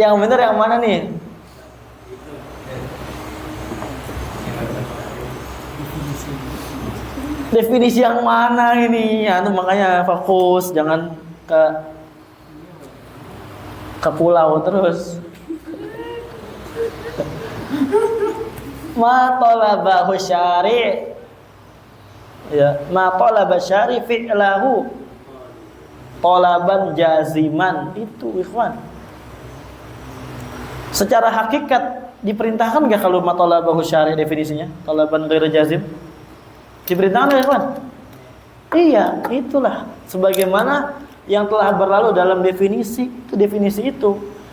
Yang benar yang mana nih? Definisi yang mana ini? Ya, itu makanya fokus, jangan ke pulau terus. Ma talabahu syari'. Ya, ma talaba syari' fi'lahu. Talaban jaziman, itu ikhwan. Secara hakikat diperintahkan enggak kalau ma talabahu syari' definisinya? Talaban ghairu jazim. Diperintahkan ya kawan? Iya, itulah sebagaimana yang telah berlalu dalam definisi itu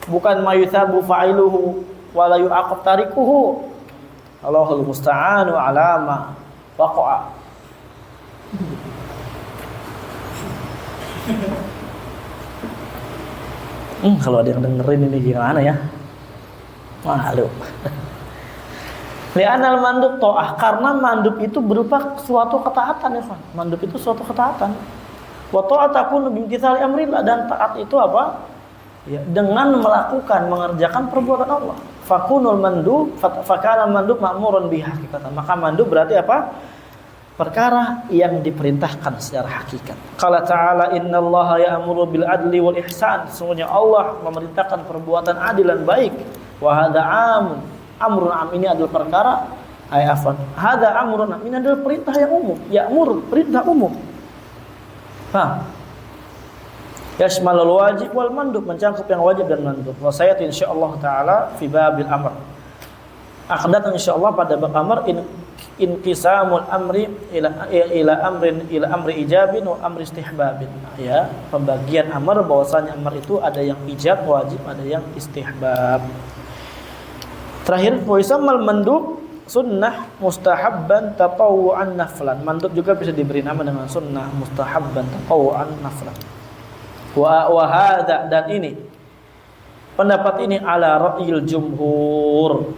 bukan mayutsabu fa'iluhu wa la yu'aqab tarikuhu. Allahul musta'anu ala ma waqa'a. Kalau ada yang dengerin ini gimana ya? Malu. Li'anal mandub ta'ah, karena mandub itu berupa suatu ketaatan ya kan. Mandub itu suatu ketaatan. Wa ta'atakun bimtitsali amrillah, dan taat itu apa? Ya, dengan melakukan, mengerjakan perbuatan Allah. Fakunul mandub, fakana mandub ma'murun bihi hakikatan. Maka mandub berarti apa? Perkara yang diperintahkan secara hakikat. Qala ta'ala innallaha ya'muru bil adli wal ihsan. Sesungguhnya Allah memerintahkan perbuatan adil dan baik. Wa hadza amrun am, ini adalah perkara hada amrun am, ini adalah perintah yang umum. Ya'mur, perintah umum. Paham? Yashmalul wajib wal mandub, mencakup yang wajib dan mandub. Wa sayati insyaallah taala fi babil amr. Akan datang insyaallah pada bab amr inqisamul amri ila amri ijabin wa amri istihbabin. Ya, pembagian amr bahwasanya amr itu ada yang ijab wajib, ada yang istihbab. Terakhir, wa'isamal mandub sunnah mustahabban tatawu'an naflan. Mandub juga bisa diberi nama dengan sunnah mustahabban tatawu'an naflan. Wa hadza, dan ini pendapat ini ala ra'yil jumhur,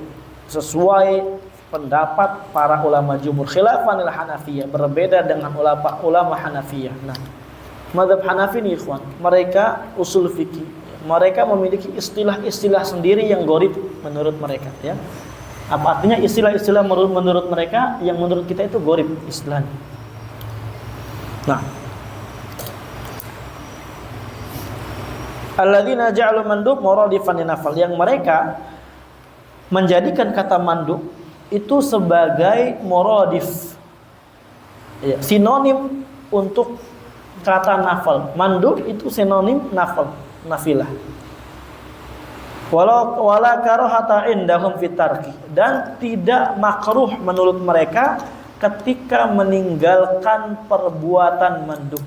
sesuai pendapat para ulama jumhur, khilafanil Hanafiyah, berbeda dengan ulama Hanafiyah. Nah, mazhab Hanafi ini ikhwan, mereka usul fikih, mereka memiliki istilah-istilah sendiri yang gharib menurut mereka, ya. Apa artinya istilah-istilah menurut mereka yang menurut kita itu gharib istilahnya? Nah, alladzina ja'alu mandub muradifan linafal, yang mereka menjadikan kata mandub itu sebagai muradif, ya, sinonim untuk kata nafal. Mandub itu sinonim nafal, nafilah. Wala karahata indahum fitarki, dan tidak makruh menurut mereka ketika meninggalkan perbuatan mandub.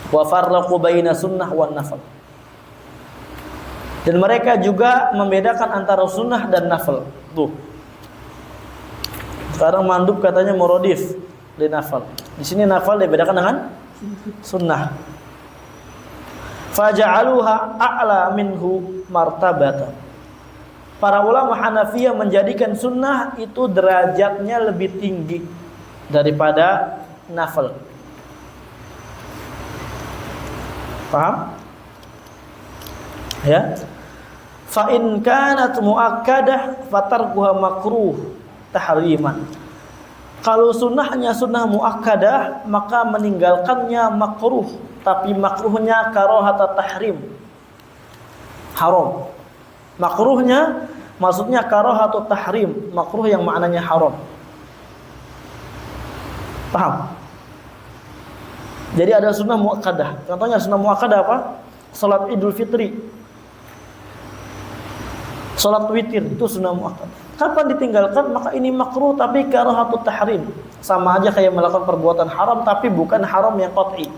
Wa farraqu baina sunnah wan nafal, dan mereka juga membedakan antara sunnah dan nafal. Tuh, sekarang mandub katanya muradif di nafal, di sini nafal dibedakan dengan sunnah. Faja'aluha a'la minhu martabatan. Para ulama Hanafiyah menjadikan sunnah itu derajatnya lebih tinggi daripada nafal. Paham? Ya. Fa in kanat muakkadah fatarkuha makruh tahriman. Kalau sunnahnya sunnah muakkadah, maka meninggalkannya makruh, tapi makruhnya karahata tahrim, haram. Makruhnya maksudnya karahatu tahrim, makruh yang maknanya haram. Paham? Jadi ada sunnah muakkadah. Contohnya sunnah muakkadah apa? Salat Idul Fitri, salat witir, itu sunnah muakkadah. Kapan ditinggalkan? Maka ini makruh tapi karahatu tahrim. Sama aja kayak melakukan perbuatan haram tapi bukan haram yang qat'i.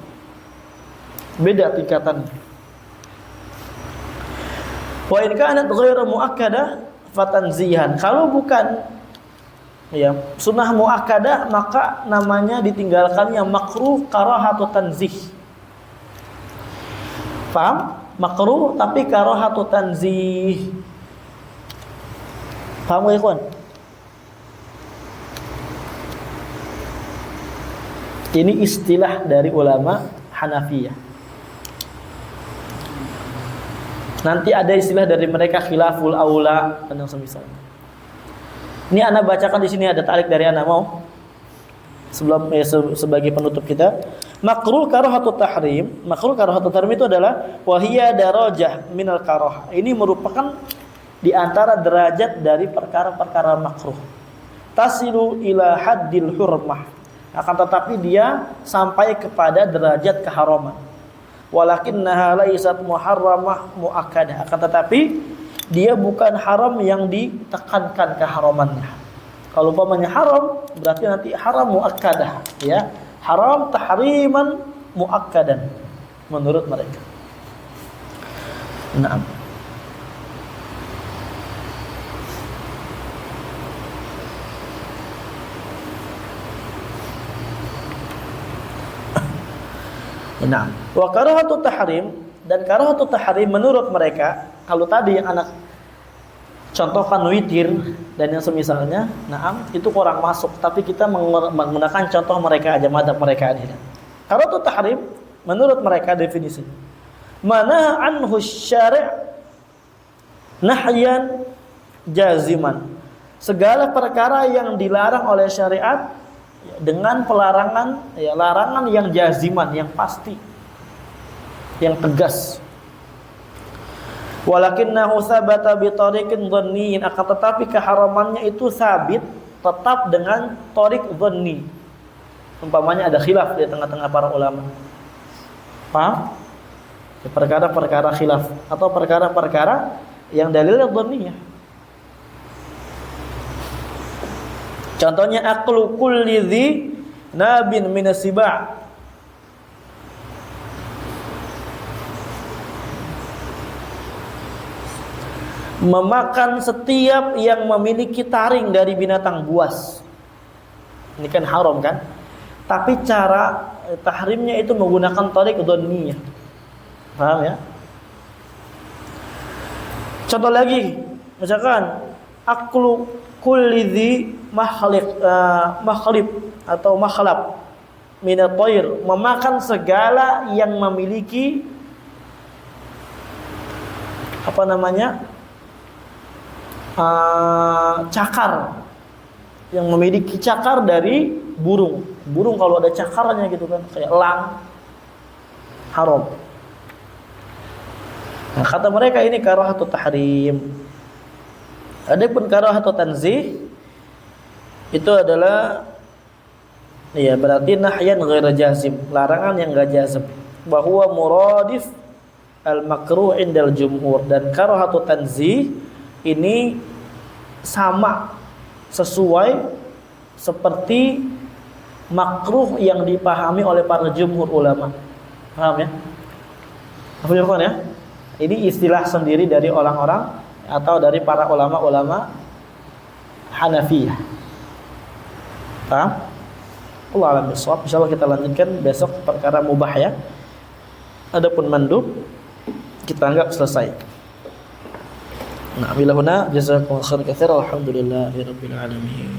Beda tingkatannya. Wa in kanat ghairu muakkadah fatanzihan. Kalau bukan ya sunnah muakkadah, maka namanya ditinggalkannya makruh karahatu tanzih. Paham? Makruh tapi karahatu tanzih. Paham gak, ikhwan? Ini istilah dari ulama Hanafiyah. Nanti ada istilah dari mereka khilaful aula dan yang semisal. Ini ana bacakan di sini, ada tarik dari ana, mau sebelum sebagai penutup kita. Makruh karahatu tahrim. Makruh karahatu tahrim itu adalah wahiyya darajah minal karahah. Ini merupakan di antara derajat dari perkara-perkara makruh. Tasilu ila haddil hurmah. Akan tetapi dia sampai kepada derajat keharaman. Walakinnaha laysat muharramah muakkadah. Akan tetapi dia bukan haram yang ditekankan keharamannya. Kalau umpamanya haram, berarti nanti haram muakkadah, ya. Haram tahriman muakkadan menurut mereka. Naam. Nah, wa karahatu tahrim, dan karahatu tahrim menurut mereka, kalau tadi yang anak contohkan witir dan yang semisalnya, naam, itu kurang masuk, tapi kita menggunakan contoh mereka aja, madhab mereka ini. Karahatu tahrim menurut mereka definisi mana anhu syari' nahyan jaziman, segala perkara yang dilarang oleh syariat dengan pelarangan, ya, larangan yang jaziman, yang pasti, yang tegas. Walakinnahu sabata bi tariqin dhanniin, akan tetapi keharamannya itu sabit tetap dengan tariq dhanni. Umpamanya ada khilaf di tengah-tengah para ulama. Paham? Perkara-perkara khilaf atau perkara-perkara yang dalilnya dhanniyah. Contohnya aqlu kulli dhi nabin minas siba'. Memakan setiap yang memiliki taring dari binatang buas. Ini kan haram kan? Tapi cara tahrimnya itu menggunakan tariq dhanniyah. Paham ya? Contoh lagi, misalkan aqlu kulli dhi makhlib atau makhlab minat thair, memakan segala yang memiliki apa namanya, cakar, yang memiliki cakar dari burung. Burung kalau ada cakarnya gitu kan, kayak elang, haram. Nah, kata mereka ini karahatu tahrim. Adapun karahatu tanzih itu adalah, ya, berarti nahyan ghair jazim, larangan yang enggak jazim. Bahwa muradif al-makruh indal jumhur, dan karahatu tanzih ini sama, sesuai seperti makruh yang dipahami oleh para jumhur ulama. Paham ya? Apa ya? Ini istilah sendiri dari orang-orang atau dari para ulama-ulama Hanafiyah. Paham? Allah alam bisawab. Insyaallah kita lanjutkan besok perkara mubah ya. Adapun mandub kita anggap selesai. Nah, bila huna jazakumullahu khairan katsiran. Alhamdulillahirabbil alamin.